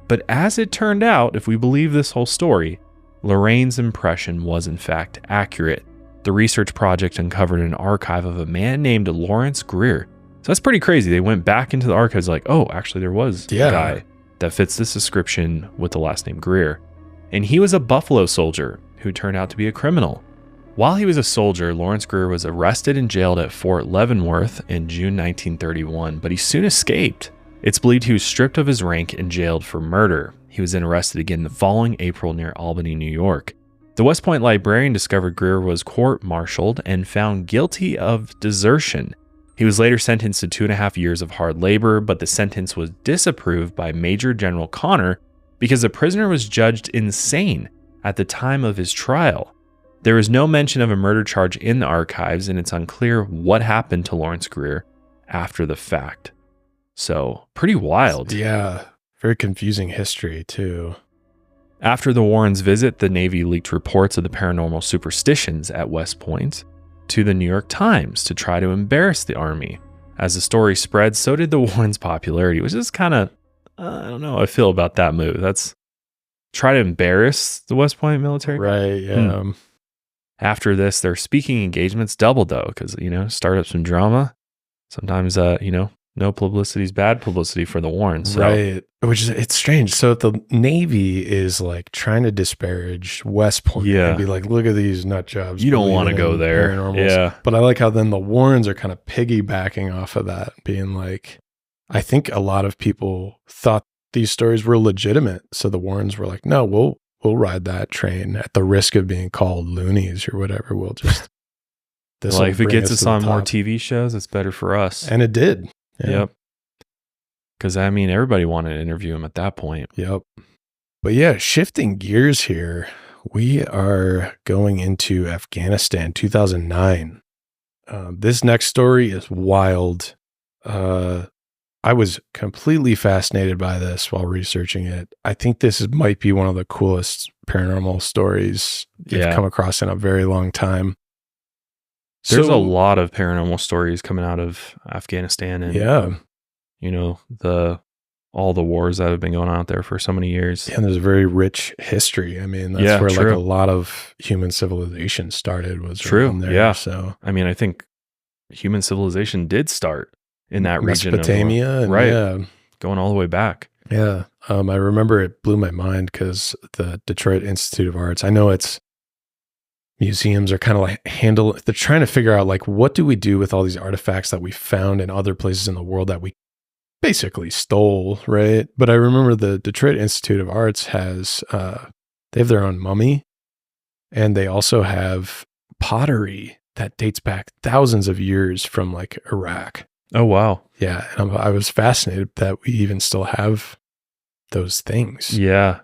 but as it turned out, if we believe this whole story, Lorraine's impression was in fact accurate. The research project uncovered an archive of a man named Lawrence Greer. So that's pretty crazy. They went back into the archives like, oh, actually there was a guy that fits this description with the last name Greer. And he was a Buffalo soldier who turned out to be a criminal. While he was a soldier, Lawrence Greer was arrested and jailed at Fort Leavenworth in June 1931, but he soon escaped. It's believed he was stripped of his rank and jailed for murder. He was then arrested again the following April near Albany, New York. The West Point librarian discovered Greer was court-martialed and found guilty of desertion. He was later sentenced to 2.5 years of hard labor, but the sentence was disapproved by Major General Connor because the prisoner was judged insane at the time of his trial. There is no mention of a murder charge in the archives, and it's unclear what happened to Lawrence Greer after the fact. So, pretty wild. Yeah, very confusing history, too. After the Warrens' visit, the Navy leaked reports of the paranormal superstitions at West Point to the New York Times to try to embarrass the Army. As the story spread, so did the Warrens' popularity, which is kind of, I don't know how I feel about that move. That's try to embarrass the West Point military. Right, yeah. After this, their speaking engagements doubled, though, because, start up some drama. Sometimes, no publicity is bad publicity for the Warrens. So. Right. Which is, it's strange. So if the Navy is like trying to disparage West Point and be like, look at these nut jobs. You don't want to go there. Yeah. But I like how then the Warrens are kind of piggybacking off of that, being like, I think a lot of people thought these stories were legitimate. So the Warrens were like, no, we'll ride that train at the risk of being called loonies or whatever. We'll just, if it gets us on more TV shows, it's better for us. And it did. Yeah. Yep. Because, everybody wanted to interview him at that point. Yep. But yeah, shifting gears here, we are going into Afghanistan, 2009. This next story is wild. I was completely fascinated by this while researching it. I think this might be one of the coolest paranormal stories I've come across in a very long time. There's a lot of paranormal stories coming out of Afghanistan and all the wars that have been going on out there for so many years. And there's a very rich history. That's where like a lot of human civilization started was true. There. Yeah. So I think human civilization did start in that region of Mesopotamia, going all the way back. Yeah. I remember it blew my mind because the Detroit Institute of Arts, I know it's museums are kind of like they're trying to figure out like, what do we do with all these artifacts that we found in other places in the world that we basically stole, right? But I remember the Detroit Institute of Arts has, they have their own mummy, and they also have pottery that dates back thousands of years from like Iraq. Oh, wow. Yeah. And I was fascinated that we even still have those things. Yeah.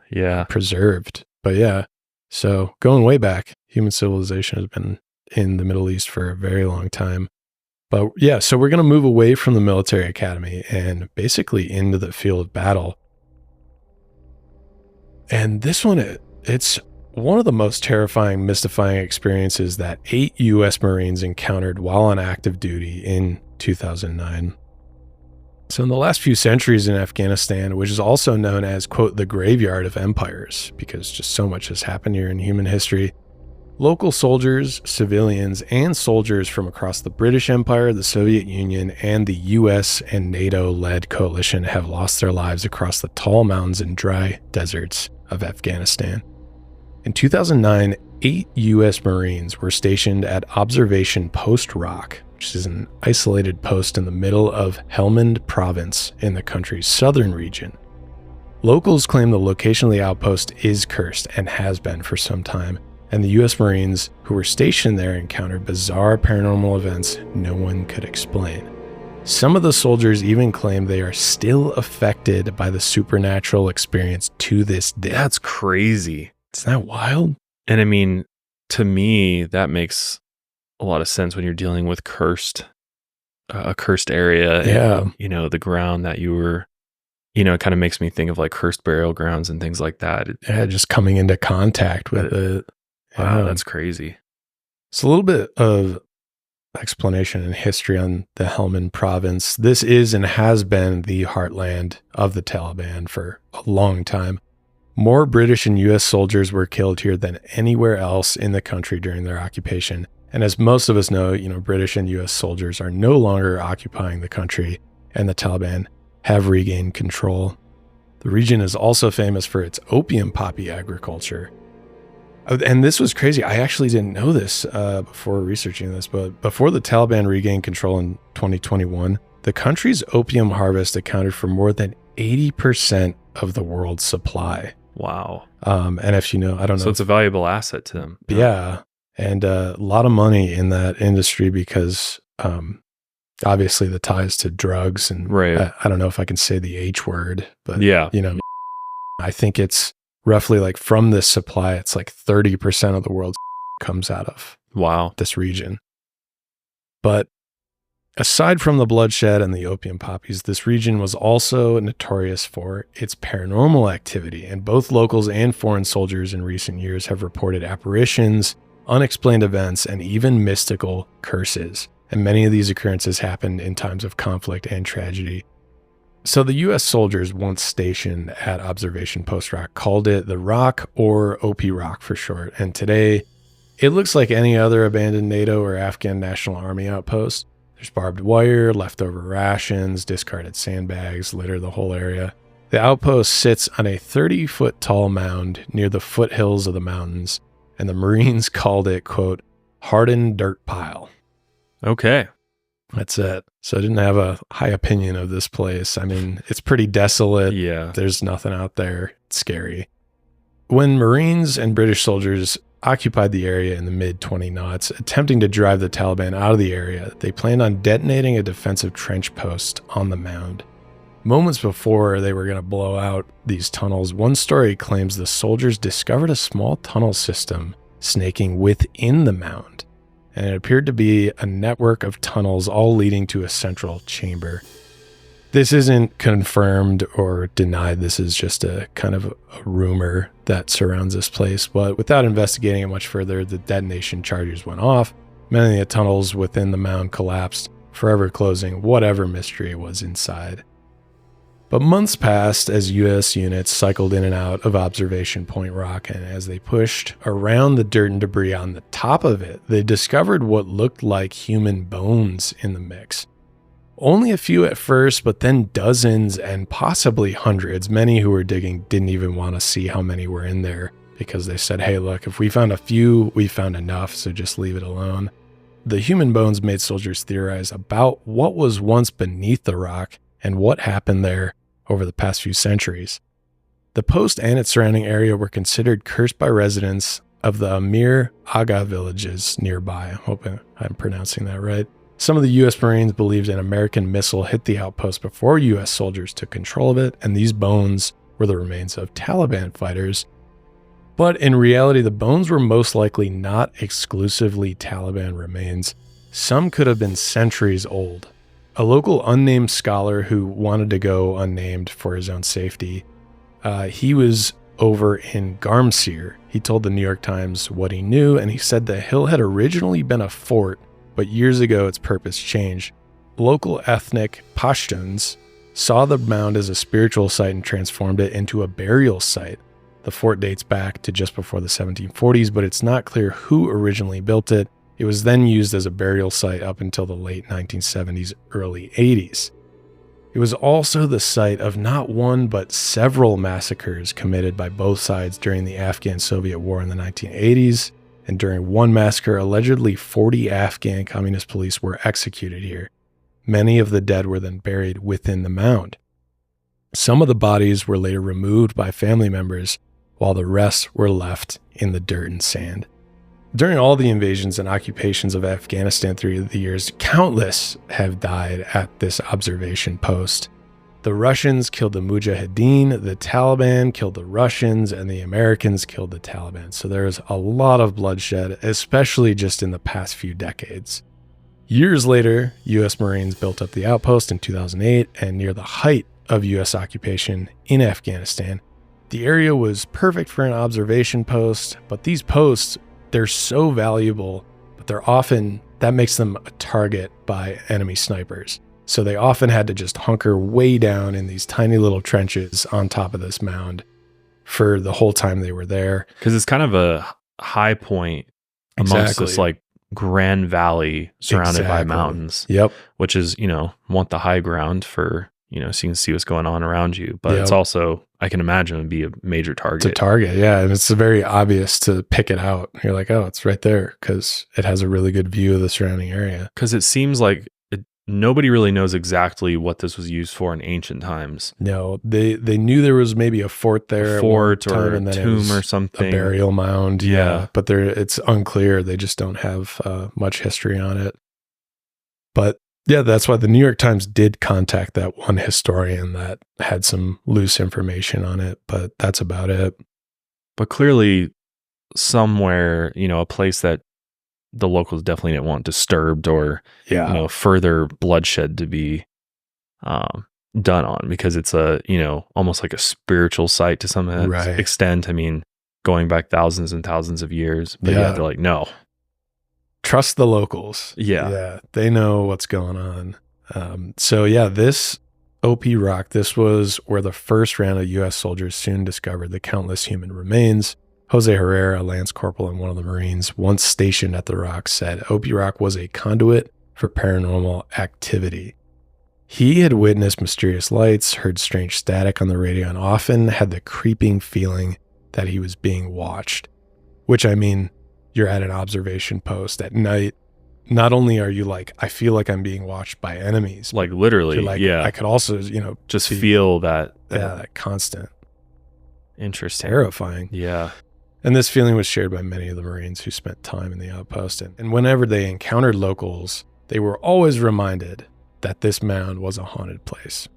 Preserved. But yeah. So going way back, human civilization has been in the Middle East for a very long time. But yeah, so we're going to move away from the military academy and basically into the field of battle. And this one, it's one of the most terrifying, mystifying experiences that 8 U.S. Marines encountered while on active duty in 2009. So in the last few centuries in Afghanistan, which is also known as, quote, the graveyard of empires, because just so much has happened here in human history, local soldiers, civilians, and soldiers from across the British Empire, the Soviet Union, and the US and NATO-led coalition have lost their lives across the tall mountains and dry deserts of Afghanistan. In 2009, 8 US Marines were stationed at Observation Post Rock, which is an isolated post in the middle of Helmand Province in the country's southern region. Locals claim the location of the outpost is cursed and has been for some time, and the U.S. Marines who were stationed there encountered bizarre paranormal events no one could explain. Some of the soldiers even claim they are still affected by the supernatural experience to this day. That's crazy. Isn't that wild? And to me, that makes a lot of sense when you're dealing with a cursed area. Yeah. And, the ground that you were it kind of makes me think of like cursed burial grounds and things like that. Yeah, just coming into contact with it. Wow, Yeah. that's crazy. It's a little bit of explanation and history on the Helmand province. This is and has been the heartland of the Taliban for a long time. More British and U.S. soldiers were killed here than anywhere else in the country during their occupation. And as most of us know, British and U.S. soldiers are no longer occupying the country, and the Taliban have regained control. The region is also famous for its opium poppy agriculture. And this was crazy. I actually didn't know this before researching this, but before the Taliban regained control in 2021, the country's opium harvest accounted for more than 80% of the world's supply. Wow. And if I don't know. So it's a valuable asset to them. Yeah. And a lot of money in that industry because obviously the ties to drugs and right. I don't know if I can say the H word, but yeah. I think it's roughly like from this supply, it's like 30% of the world's comes out of this region. But aside from the bloodshed and the opium poppies, this region was also notorious for its paranormal activity, and both locals and foreign soldiers in recent years have reported apparitions, unexplained events, and even mystical curses. And many of these occurrences happened in times of conflict and tragedy. So the U.S. soldiers once stationed at Observation Post Rock called it the Rock, or OP Rock for short, and today it looks like any other abandoned NATO or Afghan National Army outpost. There's barbed wire, leftover rations, discarded sandbags litter the whole area. The outpost sits on a 30-foot tall mound near the foothills of the mountains, and the Marines called it, quote, hardened dirt pile. Okay. That's it. So I didn't have a high opinion of this place. I mean, it's pretty desolate. Yeah. There's nothing out there. It's scary. When Marines and British soldiers occupied the area in the mid-20 attempting to drive the Taliban out of the area, they planned on detonating a defensive trench post on the mound. Moments before they were going to blow out these tunnels, one story claims the soldiers discovered a small tunnel system snaking within the mound, and it appeared to be a network of tunnels all leading to a central chamber. This isn't confirmed or denied. This is just a kind of a rumor that surrounds this place. But without investigating it much further, the detonation charges went off. Many of the tunnels within the mound collapsed, forever closing whatever mystery was inside. But months passed as U.S. units cycled in and out of Observation Point Rock, and as they pushed around the dirt and debris on the top of it, they discovered what looked like human bones in the mix. Only a few at first, but then dozens and possibly hundreds. Many who were digging didn't even want to see how many were in there because they said, hey, look, if we found a few, we found enough, so just leave it alone. The human bones made soldiers theorize about what was once beneath the rock and what happened there over the past few centuries. The post and its surrounding area were considered cursed by residents of the Amir Aga villages nearby. I'm hoping I'm pronouncing that right. Some of the U.S. Marines believed an American missile hit the outpost before U.S. soldiers took control of it, and these bones were the remains of Taliban fighters. But in reality, the bones were most likely not exclusively Taliban remains. Some could have been centuries old. A local unnamed scholar who wanted to go unnamed for his own safety, he was over in Garmsir. He told the New York Times what he knew, and he said the hill had originally been a fort, but years ago its purpose changed. Local ethnic Pashtuns saw the mound as a spiritual site and transformed it into a burial site. The fort dates back to just before the 1740s, but it's not clear who originally built it. It was then used as a burial site up until the late 1970s, early 80s. It was also the site of not one but several massacres committed by both sides during the Afghan-Soviet War in the 1980s. And during one massacre, allegedly 40 Afghan communist police were executed here. Many of the dead were then buried within the mound. Some of the bodies were later removed by family members, while the rest were left in the dirt and sand. During all the invasions and occupations of Afghanistan through the years, countless have died at this observation post. The Russians killed the Mujahideen, the Taliban killed the Russians, and the Americans killed the Taliban. So there's a lot of bloodshed, especially just in the past few decades. Years later, U.S. Marines built up the outpost in 2008, and near the height of U.S. occupation in Afghanistan. The area was perfect for an observation post, but these posts, they're so valuable, but that makes them a target by enemy snipers. So they often had to just hunker way down in these tiny little trenches on top of this mound for the whole time they were there. Because it's kind of a high point amongst this like grand valley surrounded by mountains. Yep. Which is, want the high ground for, so you can see what's going on around you. But it's also, I can imagine, it'd be a major target. It's a target, yeah. And it's very obvious to pick it out. You're like, oh, it's right there because it has a really good view of the surrounding area. Because it seems like nobody really knows exactly what this was used for in ancient times. No, they knew there was maybe a fort there. A fort or a tomb or something. A burial mound, yeah. But it's unclear. They just don't have much history on it. But yeah, that's why the New York Times did contact that one historian that had some loose information on it, but that's about it. But clearly somewhere, a place that the locals definitely didn't want disturbed or, further bloodshed to be done on, because it's almost like a spiritual site to some extent. I mean, going back thousands and thousands of years, but they're like, no. Trust the locals. Yeah. They know what's going on. This OP Rock, this was where the first round of U.S. soldiers soon discovered the countless human remains. Jose Herrera, a Lance Corporal and one of the Marines, once stationed at the rock, said OP Rock was a conduit for paranormal activity. He had witnessed mysterious lights, heard strange static on the radio, and often had the creeping feeling that he was being watched. Which, I mean, you're at an observation post at night. Not only are you like, I feel like I'm being watched by enemies. Like literally, like, I could also, just feel that. That constant. Interesting. Terrifying. Yeah. And this feeling was shared by many of the Marines who spent time in the outpost. And whenever they encountered locals, they were always reminded that this mound was a haunted place.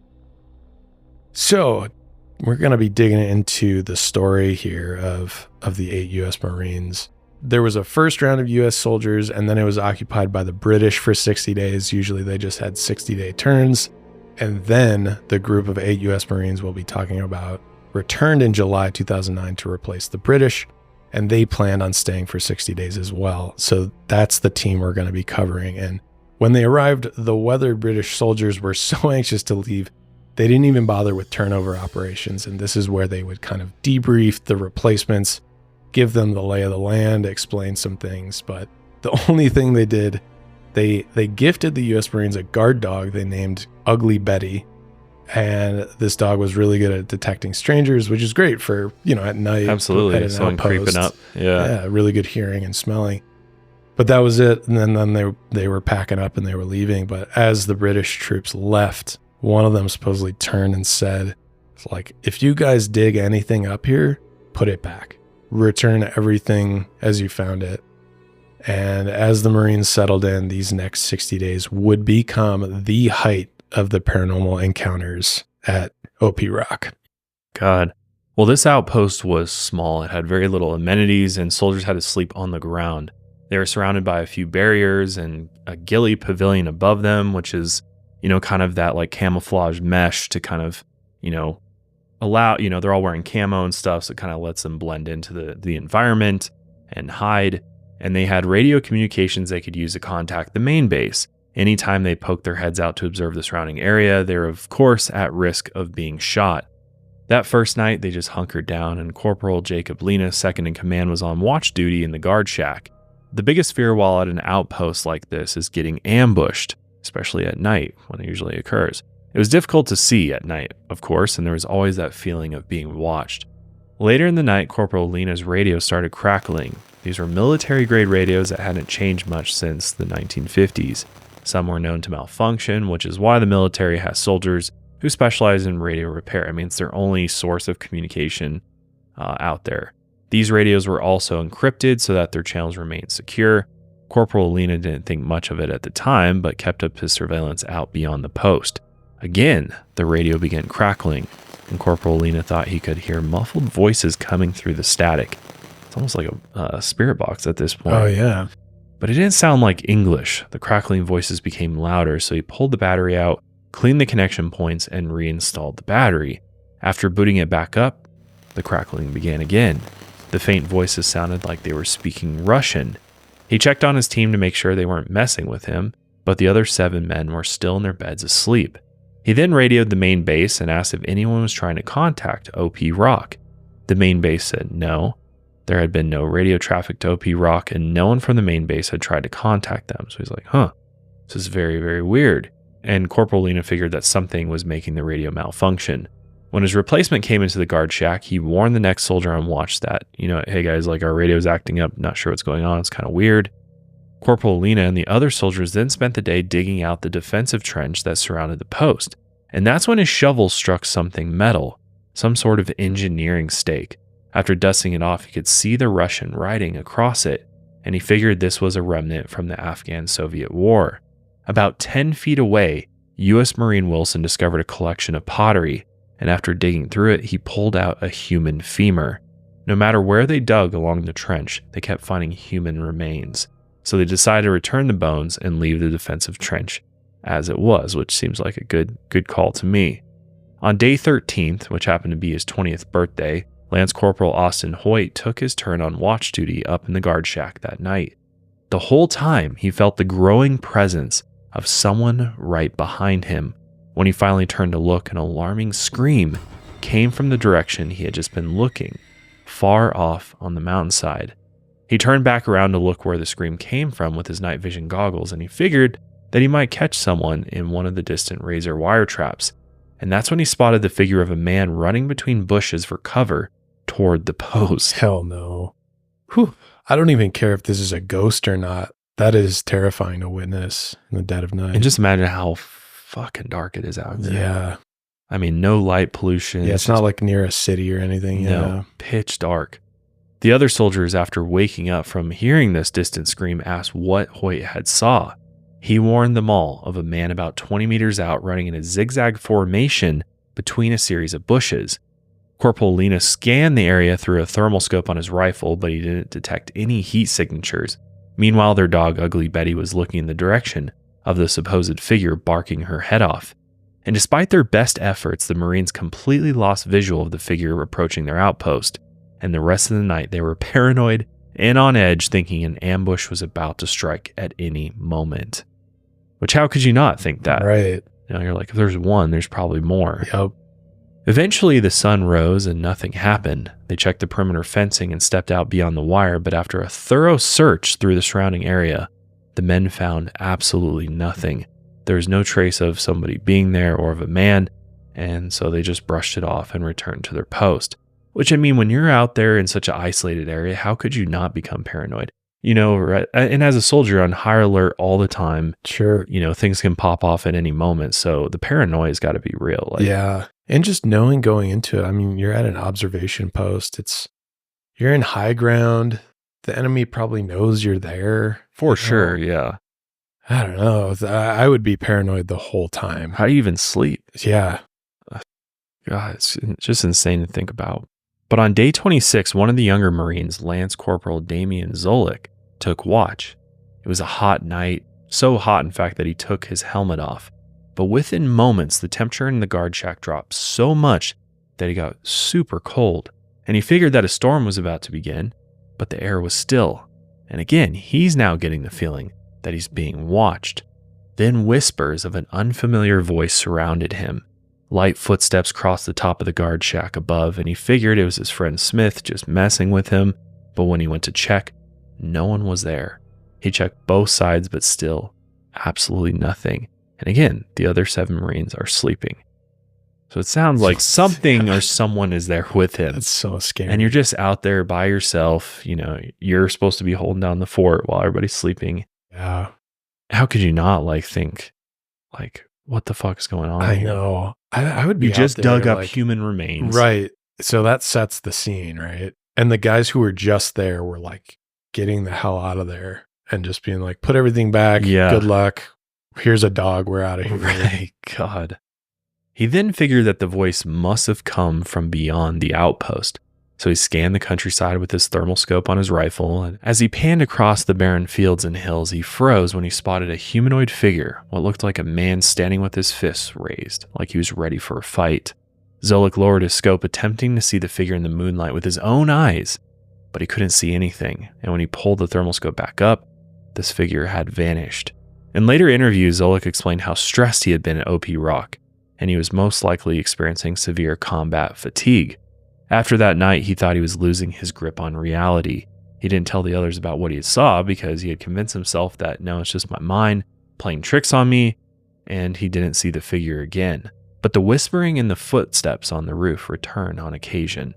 So we're going to be digging into the story here of the 8 U.S. Marines. There was a first round of U.S. soldiers, and then it was occupied by the British for 60 days. Usually they just had 60-day turns. And then the group of 8 U.S. Marines we'll be talking about returned in July 2009 to replace the British, and they planned on staying for 60 days as well. So that's the team we're going to be covering. And when they arrived, the weathered British soldiers were so anxious to leave, they didn't even bother with turnover operations. And this is where they would kind of debrief the replacements, give them the lay of the land, explain some things. But the only thing they did, they gifted the U.S. Marines a guard dog they named Ugly Betty. And this dog was really good at detecting strangers, which is great for, at night. Absolutely. Someone creeping up. Yeah. Really good hearing and smelling. But that was it. And then they were packing up and they were leaving. But as the British troops left, one of them supposedly turned and said, like, if you guys dig anything up here, put it back. Return everything as you found it. And as the Marines settled in, these next 60 days would become the height of the paranormal encounters at OP Rock. God. Well, this outpost was small. It had very little amenities, and soldiers had to sleep on the ground. They were surrounded by a few barriers and a ghillie pavilion above them, which is, kind of that like camouflage mesh to kind of, allow, they're all wearing camo and stuff, so it kind of lets them blend into the environment and hide. And they had radio communications they could use to contact the main base. Anytime they poked their heads out to observe the surrounding area, they were, of course, at risk of being shot. That first night, they just hunkered down, and Corporal Jacob Lena, second in command, was on watch duty in the guard shack. The biggest fear while at an outpost like this is getting ambushed, especially at night, when it usually occurs. It was difficult to see at night, of course, and there was always that feeling of being watched. Later in the night, Corporal Lena's radio started crackling. These were military-grade radios that hadn't changed much since the 1950s. Some were known to malfunction, which is why the military has soldiers who specialize in radio repair. I mean, it's their only source of communication out there. These radios were also encrypted so that their channels remained secure. Corporal Lena didn't think much of it at the time, but kept up his surveillance out beyond the post. Again, the radio began crackling, and Corporal Lena thought he could hear muffled voices coming through the static. It's almost like a spirit box at this point. Oh, yeah. But it didn't sound like English. The crackling voices became louder, so he pulled the battery out, cleaned the connection points, and reinstalled the battery. After booting it back up, the crackling began again. The faint voices sounded like they were speaking Russian. He checked on his team to make sure they weren't messing with him, but the other 7 men were still in their beds asleep. He then radioed the main base and asked if anyone was trying to contact OP Rock. The main base said no. There had been no radio traffic to OP Rock, and no one from the main base had tried to contact them. So he's like, this is very, very weird. And Corporal Lena figured that something was making the radio malfunction. When his replacement came into the guard shack, he warned the next soldier on watch that, hey guys, like our radio's acting up, not sure what's going on, it's kind of weird. Corporal Lena and the other soldiers then spent the day digging out the defensive trench that surrounded the post. And that's when his shovel struck something metal, some sort of engineering stake. After dusting it off, he could see the Russian writing across it, and he figured this was a remnant from the Afghan-Soviet War. About 10 feet away, U.S. Marine Wilson discovered a collection of pottery, and after digging through it, he pulled out a human femur. No matter where they dug along the trench, they kept finding human remains. So they decided to return the bones and leave the defensive trench as it was, which seems like a good call to me. On day 13th, which happened to be his 20th birthday, Lance Corporal Austin Hoyt took his turn on watch duty up in the guard shack that night. The whole time, he felt the growing presence of someone right behind him. When he finally turned to look, an alarming scream came from the direction he had just been looking, far off on the mountainside. He turned back around to look where the scream came from with his night vision goggles, and he figured that he might catch someone in one of the distant razor wire traps. And that's when he spotted the figure of a man running between bushes for cover toward the post. Hell no. Whew. I don't even care if this is a ghost or not. That is terrifying to witness in the dead of night. And just imagine how fucking dark it is out there. Yeah. I mean, no light pollution. Yeah, it's not like near a city or anything. No, pitch dark. The other soldiers, after waking up from hearing this distant scream, asked what Hoyt had saw. He warned them all of a man about 20 meters out running in a zigzag formation between a series of bushes. Corporal Lena scanned the area through a thermal scope on his rifle, but he didn't detect any heat signatures. Meanwhile, their dog, Ugly Betty, was looking in the direction of the supposed figure barking her head off. And despite their best efforts, the Marines completely lost visual of the figure approaching their outpost. And the rest of the night, they were paranoid and on edge, thinking an ambush was about to strike at any moment. Which, how could you not think that? Right. You're like, if there's one, there's probably more. Yep. Eventually, the sun rose and nothing happened. They checked the perimeter fencing and stepped out beyond the wire, but after a thorough search through the surrounding area, the men found absolutely nothing. There was no trace of somebody being there or of a man, and so they just brushed it off and returned to their post. Which, I mean, when you're out there in such an isolated area, how could you not become paranoid? Right? And as a soldier, on high alert all the time. Sure. Things can pop off at any moment. So the paranoia's got to be real. Yeah. And just knowing going into it, I mean, you're at an observation post. You're in high ground. The enemy probably knows you're there. For sure, yeah. I don't know. I would be paranoid the whole time. How do you even sleep? Yeah. God, it's just insane to think about. But on day 26, one of the younger Marines, Lance Corporal Damian Zolik, took watch. It was a hot night, so hot in fact that he took his helmet off. But within moments, the temperature in the guard shack dropped so much that he got super cold, and he figured that a storm was about to begin, but the air was still. And again, he's now getting the feeling that he's being watched. Then whispers of an unfamiliar voice surrounded him. Light footsteps crossed the top of the guard shack above, and he figured it was his friend Smith just messing with him, but when he went to check, no one was there. He checked both sides, but still, absolutely nothing. And again, the other 7 Marines are sleeping. So it sounds like something or someone is there with him. That's so scary. And you're just out there by yourself. You're supposed to be holding down the fort while everybody's sleeping. Yeah. How could you not think, what the fuck is going on? I know. I would be. You just out there, dug up human remains. Right. So that sets the scene, right? And the guys who were just there were getting the hell out of there and just being like, put everything back. Yeah. Good luck. Here's a dog. We're out of here. Right. God. He then figured that the voice must have come from beyond the outpost. So he scanned the countryside with his thermal scope on his rifle, and as he panned across the barren fields and hills, he froze when he spotted a humanoid figure, what looked like a man standing with his fists raised, like he was ready for a fight. Zolik lowered his scope, attempting to see the figure in the moonlight with his own eyes, but he couldn't see anything, and when he pulled the thermal scope back up, this figure had vanished. In later interviews, Zolik explained how stressed he had been at OP Rock, and he was most likely experiencing severe combat fatigue. After that night, he thought he was losing his grip on reality. He didn't tell the others about what he saw because he had convinced himself that no, it's just my mind playing tricks on me, and he didn't see the figure again. But the whispering and the footsteps on the roof returned on occasion.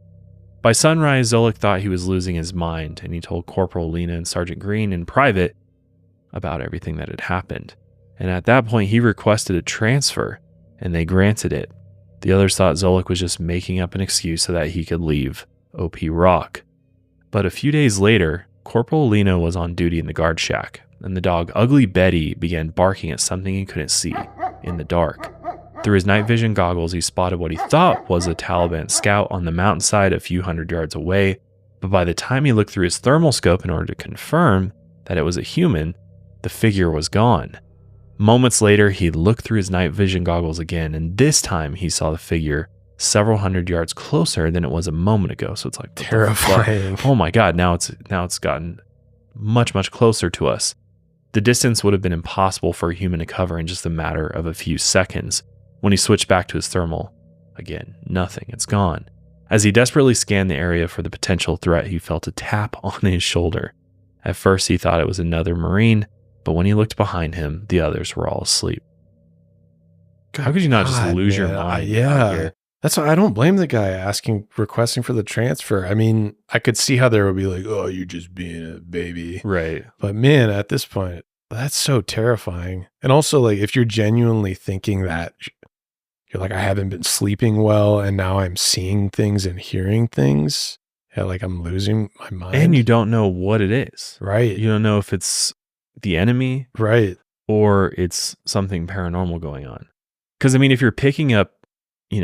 By sunrise, Zolik thought he was losing his mind, and he told Corporal Lena and Sergeant Green in private about everything that had happened. And at that point, he requested a transfer, and they granted it. The others thought Zolik was just making up an excuse so that he could leave OP Rock. But a few days later, Corporal Lena was on duty in the guard shack, and the dog Ugly Betty began barking at something he couldn't see in the dark. Through his night vision goggles, he spotted what he thought was a Taliban scout on the mountainside a few hundred yards away, but by the time he looked through his thermal scope in order to confirm that it was a human, the figure was gone. Moments later, he looked through his night vision goggles again, and this time he saw the figure several hundred yards closer than it was a moment ago. So it's like terrifying. Oh my God, now it's gotten much, much closer to us. The distance would have been impossible for a human to cover in just a matter of a few seconds. When he switched back to his thermal, again, nothing, it's gone. As he desperately scanned the area for the potential threat, he felt a tap on his shoulder. At first, he thought it was another Marine, but when he looked behind him, the others were all asleep. How could you not just lose your mind? Yeah. That's why I don't blame the guy requesting for the transfer. I mean, I could see how there would be like, oh, you're just being a baby. Right. But man, at this point, that's so terrifying. And also, like, if you're genuinely thinking that you're like, I haven't been sleeping well, and now I'm seeing things and hearing things, yeah, like I'm losing my mind. And you don't know what it is. Right. You don't know if it's the enemy. Right. Or it's something paranormal going on. Because, I mean, if you're picking up,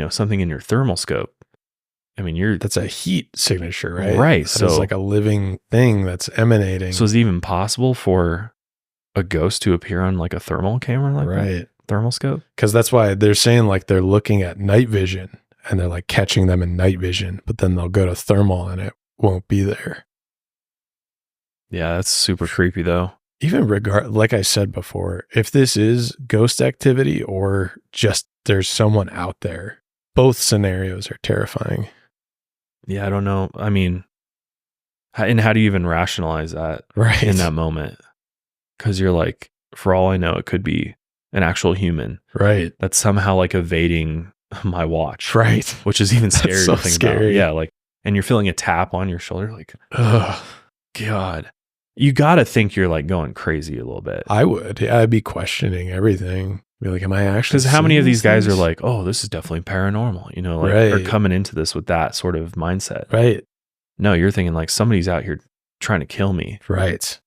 something in your thermal scope, I mean, that's a heat signature, right? Right. So it's like a living thing that's emanating. So is it even possible for a ghost to appear on like a thermal camera like that? Thermal scope? Because that's why they're saying like they're looking at night vision and they're like catching them in night vision, but then they'll go to thermal and it won't be there. Yeah, that's super creepy though. Even like I said before, if this is ghost activity or just there's someone out there, both scenarios are terrifying. Yeah, I don't know. I mean, and how do you even rationalize that in that moment? Because you're like, for all I know, it could be an actual human. Right. That's somehow like evading my watch. Right. Which is even scary so to think scary. about. Yeah, like, and you're feeling a tap on your shoulder, like, oh, God. You got to think you're like going crazy a little bit. I would. Yeah, I'd be questioning everything. Be like, am I actually? Because how many of these guys are like, oh, this is definitely paranormal, are coming into this with that sort of mindset. Right. No, you're thinking like somebody's out here trying to kill me. Right.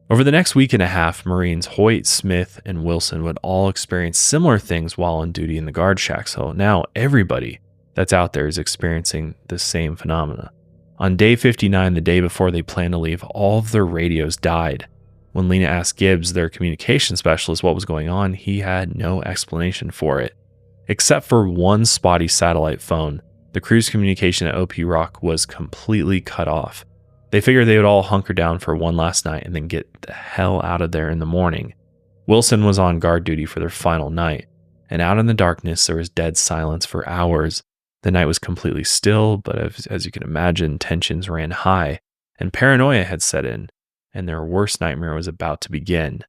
Over the next week and a half, Marines Hoyt, Smith, and Wilson would all experience similar things while on duty in the guard shack. So now everybody that's out there is experiencing the same phenomena. On day 59, the day before they planned to leave, all of their radios died. When Lena asked Gibbs, their communication specialist, what was going on, he had no explanation for it. Except for one spotty satellite phone, the crew's communication at OP Rock was completely cut off. They figured they would all hunker down for one last night and then get the hell out of there in the morning. Wilson was on guard duty for their final night, and out in the darkness there was dead silence for hours. The night was completely still, but as you can imagine, tensions ran high, and paranoia had set in, and their worst nightmare was about to begin.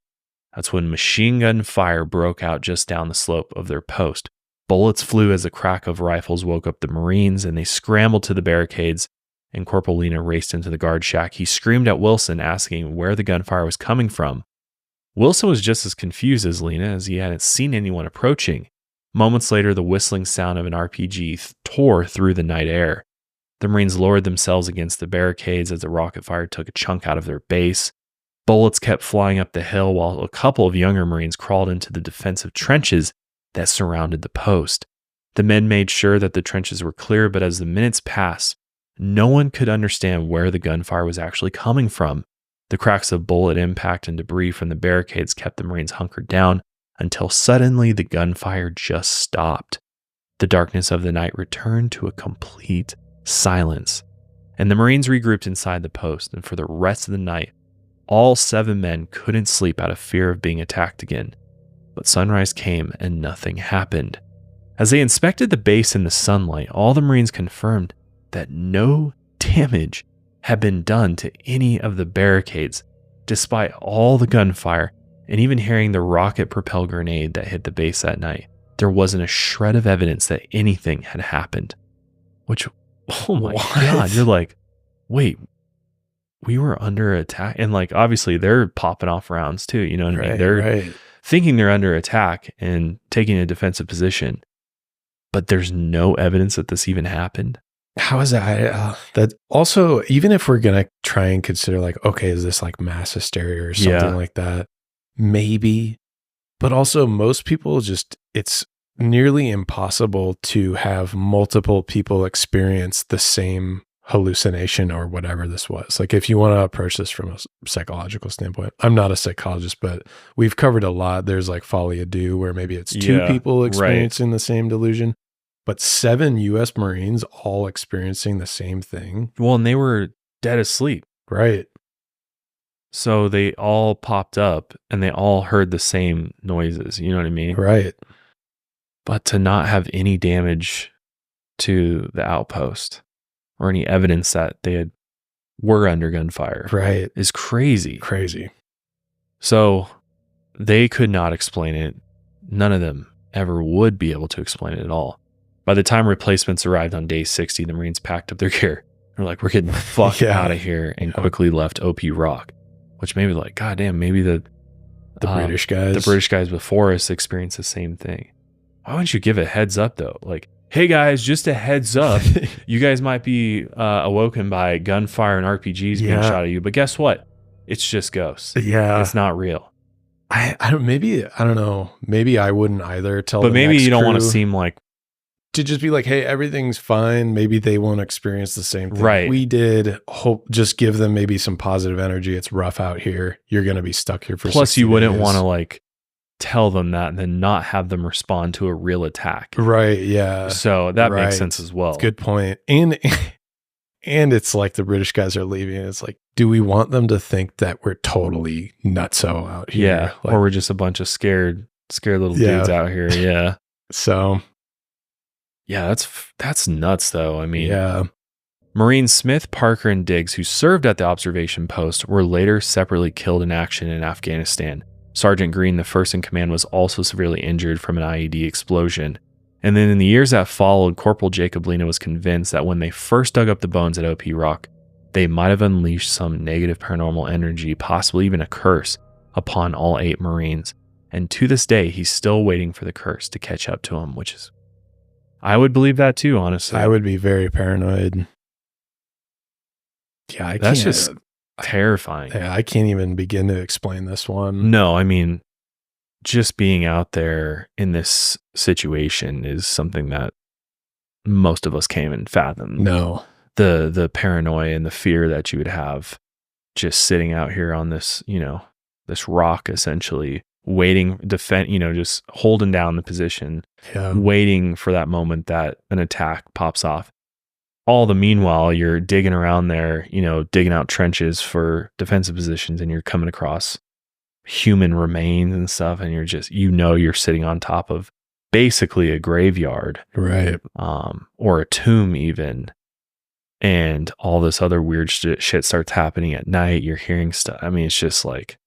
That's when machine gun fire broke out just down the slope of their post. Bullets flew as the crack of rifles woke up the Marines, and they scrambled to the barricades, and Corporal Lena raced into the guard shack. He screamed at Wilson, asking where the gunfire was coming from. Wilson was just as confused as Lena, as he hadn't seen anyone approaching. Moments later, the whistling sound of an RPG tore through the night air. The Marines lowered themselves against the barricades as the rocket fire took a chunk out of their base. Bullets kept flying up the hill while a couple of younger Marines crawled into the defensive trenches that surrounded the post. The men made sure that the trenches were clear, but as the minutes passed, no one could understand where the gunfire was actually coming from. The cracks of bullet impact and debris from the barricades kept the Marines hunkered down until suddenly the gunfire just stopped. The darkness of the night returned to a complete silence, and the Marines regrouped inside the post, and for the rest of the night, all 7 men couldn't sleep out of fear of being attacked again. But sunrise came and nothing happened. As they inspected the base in the sunlight, all the Marines confirmed that no damage had been done to any of the barricades, despite all the gunfire and even hearing the rocket-propelled grenade that hit the base that night. There wasn't a shred of evidence that anything had happened. Which, oh my God, you're like, wait, we were under attack? And like, obviously they're popping off rounds too, you know what I mean? They're thinking they're under attack and taking a defensive position, but there's no evidence that this even happened. How is that? That also, even if we're going to try and consider like, okay, is this like mass hysteria or something like that? Maybe. But also most people just, it's nearly impossible to have multiple people experience the same hallucination or whatever this was. Like if you want to approach this from a psychological standpoint, I'm not a psychologist, but we've covered a lot. There's like folie à deux where maybe it's 2 people experiencing the same delusion. But 7 U.S. Marines all experiencing the same thing. Well, and they were dead asleep. Right. So they all popped up and they all heard the same noises. You know what I mean? Right. But to not have any damage to the outpost or any evidence that they were under gunfire is crazy. Crazy. So they could not explain it. None of them ever would be able to explain it at all. By the time replacements arrived on day 60, the Marines packed up their gear. They're like, we're getting the fuck out of here, and quickly left OP Rock, which maybe like, goddamn, maybe the British guys before us experienced the same thing. Why wouldn't you give a heads up though? Like, hey guys, just a heads up. You guys might be awoken by gunfire and RPGs being shot at you, but guess what? It's just ghosts. Yeah. It's not real. I don't know. Maybe I wouldn't either tell But the maybe next you don't want to crew seem like, to just be like, hey, everything's fine. Maybe they won't experience the same thing Right. we did. Hope, just give them maybe some positive energy. It's rough out here. You're going to be stuck here for plus 60 you wouldn't days. want to like tell them that and then not have them respond to a real attack. Right. Yeah. So that makes Right. sense as well. Good point. And it's like the British guys are leaving. And it's like, do we want them to think that we're totally nutso out here? Yeah. Like, or we're just a bunch of scared little dudes out here. Yeah. so Yeah. That's nuts though. I mean, yeah. Marines Smith, Parker, and Diggs, who served at the observation post, were later separately killed in action in Afghanistan. Sergeant Green, the first in command, was also severely injured from an IED explosion. And then in the years that followed, Corporal Jacob Lena was convinced that when they first dug up the bones at OP Rock, they might have unleashed some negative paranormal energy, possibly even a curse, upon all 8 Marines. And to this day, he's still waiting for the curse to catch up to him, which is... I would believe that too, honestly. I would be very paranoid. Yeah, That's just terrifying. Yeah, I can't even begin to explain this one. No, I mean, just being out there in this situation is something that most of us can't even fathom. No. The paranoia and the fear that you would have just sitting out here on this, this rock, essentially waiting, just holding down the position, waiting for that moment that an attack pops off. All the meanwhile, you're digging around there, digging out trenches for defensive positions, and you're coming across human remains and stuff, and you're just, you're sitting on top of basically a graveyard, right? Or a tomb even, and all this other weird shit starts happening at night. You're hearing stuff. I mean, it's just like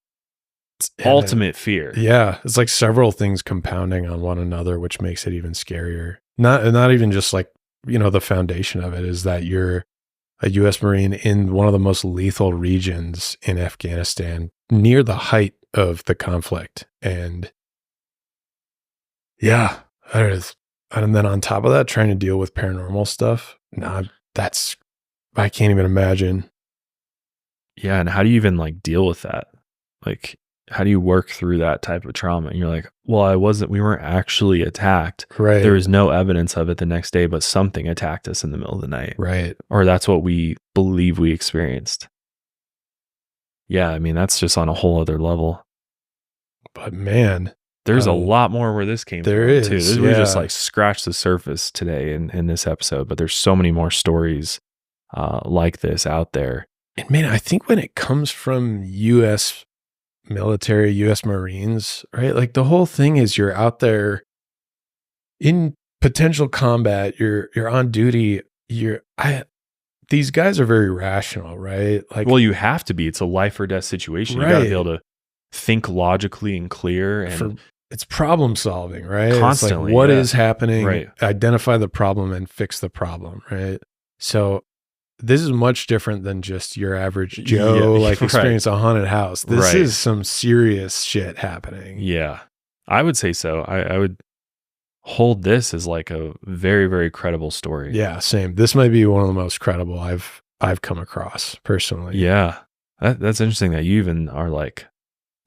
ultimate fear. Yeah, it's like several things compounding on one another, which makes it even scarier. Not even just like, the foundation of it is that you're a U.S. Marine in one of the most lethal regions in Afghanistan, near the height of the conflict. And yeah, and then on top of that, trying to deal with paranormal stuff. I can't even imagine. Yeah. And how do you even like deal with that? Like, work through that type of trauma? And you're like, well, we weren't actually attacked. Right. There was no evidence of it the next day, but something attacked us in the middle of the night. Right. Or that's what we believe we experienced. Yeah, I mean, that's just on a whole other level. But man, there's a lot more where this came from. There is. Too. We just like scratched the surface today in this episode, but there's so many more stories like this out there. And man, I think when it comes from U.S. military, U.S. Marines, right? Like the whole thing is you're out there in potential combat. You're on duty. These guys are very rational, right? Like, well, you have to be. It's a life or death situation. You got to be able to think logically and clear, and it's problem solving, right? Constantly. It's like, what is happening? Right. Identify the problem and fix the problem, right? So this is much different than just your average Joe, experience a haunted house. This is some serious shit happening. Yeah, I would say so. I would hold this as like a very, very credible story. Yeah, same. This might be one of the most credible I've come across personally. Yeah, that's interesting that you even are like,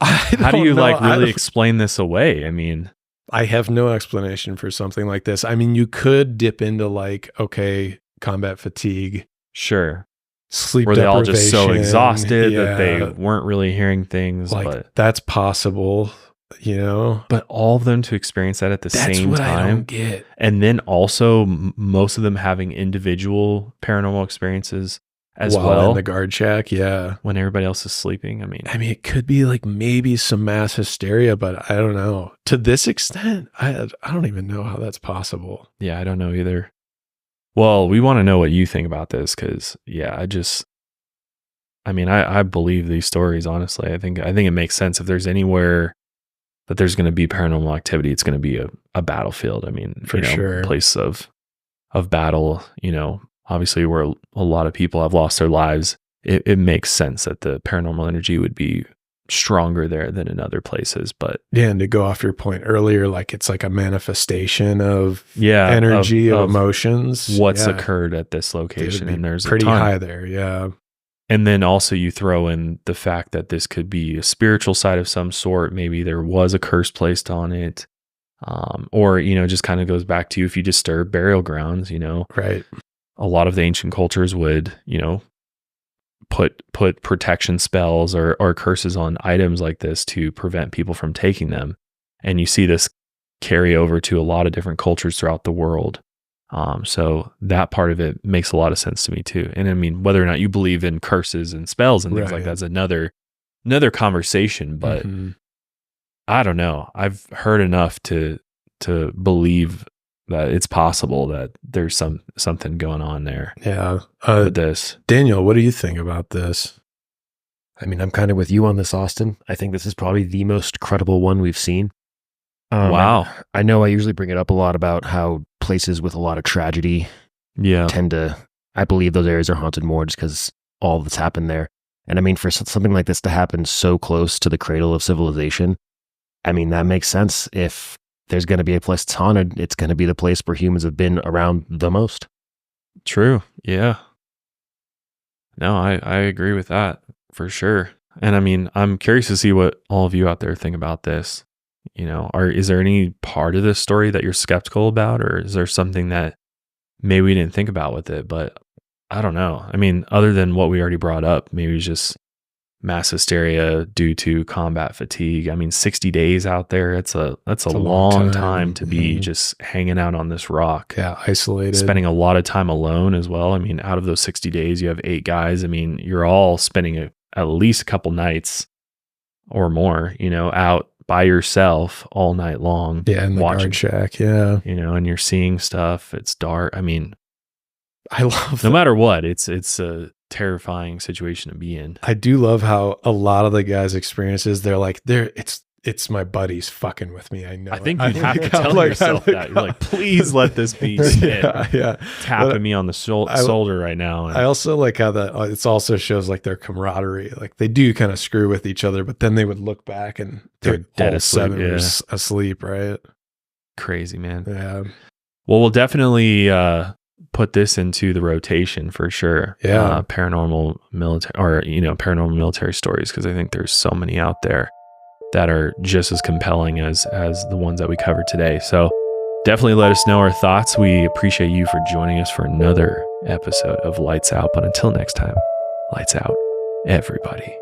how do you really explain this away? I mean, I have no explanation for something like this. I mean, you could dip into like, okay, combat fatigue. Sure. Sleep were deprivation. They all just so exhausted that they weren't really hearing things. Like, but that's possible, you know? But all of them to experience that at the same time. I don't get. And then also most of them having individual paranormal experiences as well. In the guard shack, yeah. When everybody else is sleeping. I mean, it could be like maybe some mass hysteria, but I don't know. To this extent, I don't even know how that's possible. Yeah, I don't know either. Well, we want to know what you think about this because, yeah, I believe these stories, honestly. I think it makes sense. If there's anywhere that there's going to be paranormal activity, it's going to be a battlefield. I mean, for sure. Place of battle, obviously where a lot of people have lost their lives. It makes sense that the paranormal energy would be stronger there than in other places. But yeah, and to go off your point earlier, like it's like a manifestation of energy, of emotions. What's occurred at this location, and there's pretty a ton. High there, yeah. And then also you throw in the fact that this could be a spiritual side of some sort. Maybe there was a curse placed on it, or just kind of goes back to if you disturb burial grounds. Right. A lot of the ancient cultures would put protection spells or curses on items like this to prevent people from taking them. And you see this carry over to a lot of different cultures throughout the world. So that part of it makes a lot of sense to me too. And I mean, whether or not you believe in curses and spells and things like that's another conversation, but I don't know. I've heard enough to believe that it's possible that there's something going on there. Yeah. With this. Daniel, what do you think about this? I mean, I'm kind of with you on this, Austin. I think this is probably the most credible one we've seen. Wow. I know I usually bring it up a lot about how places with a lot of tragedy tend to, I believe those areas are haunted more just because all that's happened there. And I mean, for something like this to happen so close to the cradle of civilization, I mean, that makes sense. If there's going to be a place that's haunted, it's going to be the place where humans have been around the most. True. Yeah. No, I agree with that for sure. And I mean, I'm curious to see what all of you out there think about this. Is there any part of this story that you're skeptical about, or is there something that maybe we didn't think about with it? But I don't know. I mean, other than what we already brought up, maybe it's just mass hysteria due to combat fatigue. I mean, 60 days out there, that's a long time to be just hanging out on this rock. Yeah, isolated. Spending a lot of time alone as well. I mean, out of those 60 days, you have 8 guys. I mean, you're all spending at least a couple nights or more, out by yourself all night long. Yeah, in the guard shack, yeah. And you're seeing stuff. It's dark. I mean, I love no matter what, it's a terrifying situation to be in. I do love how a lot of the guys' experiences, they're like, it's my buddies fucking with me. I know. I think you have to tell yourself that. You're like, please let this be Smith tapping me on the shoulder right now. I also like how that it also shows like their camaraderie. Like they do kind of screw with each other, but then they would look back and they're dead asleep. Asleep, right? Crazy, man. Yeah. Well, we'll definitely put this into the rotation for sure. Yeah. Paranormal military stories, because I think there's so many out there. that are just as compelling as the ones that we covered today. So definitely let us know our thoughts. We appreciate you for joining us for another episode of Lights Out. But until next time, lights out, everybody.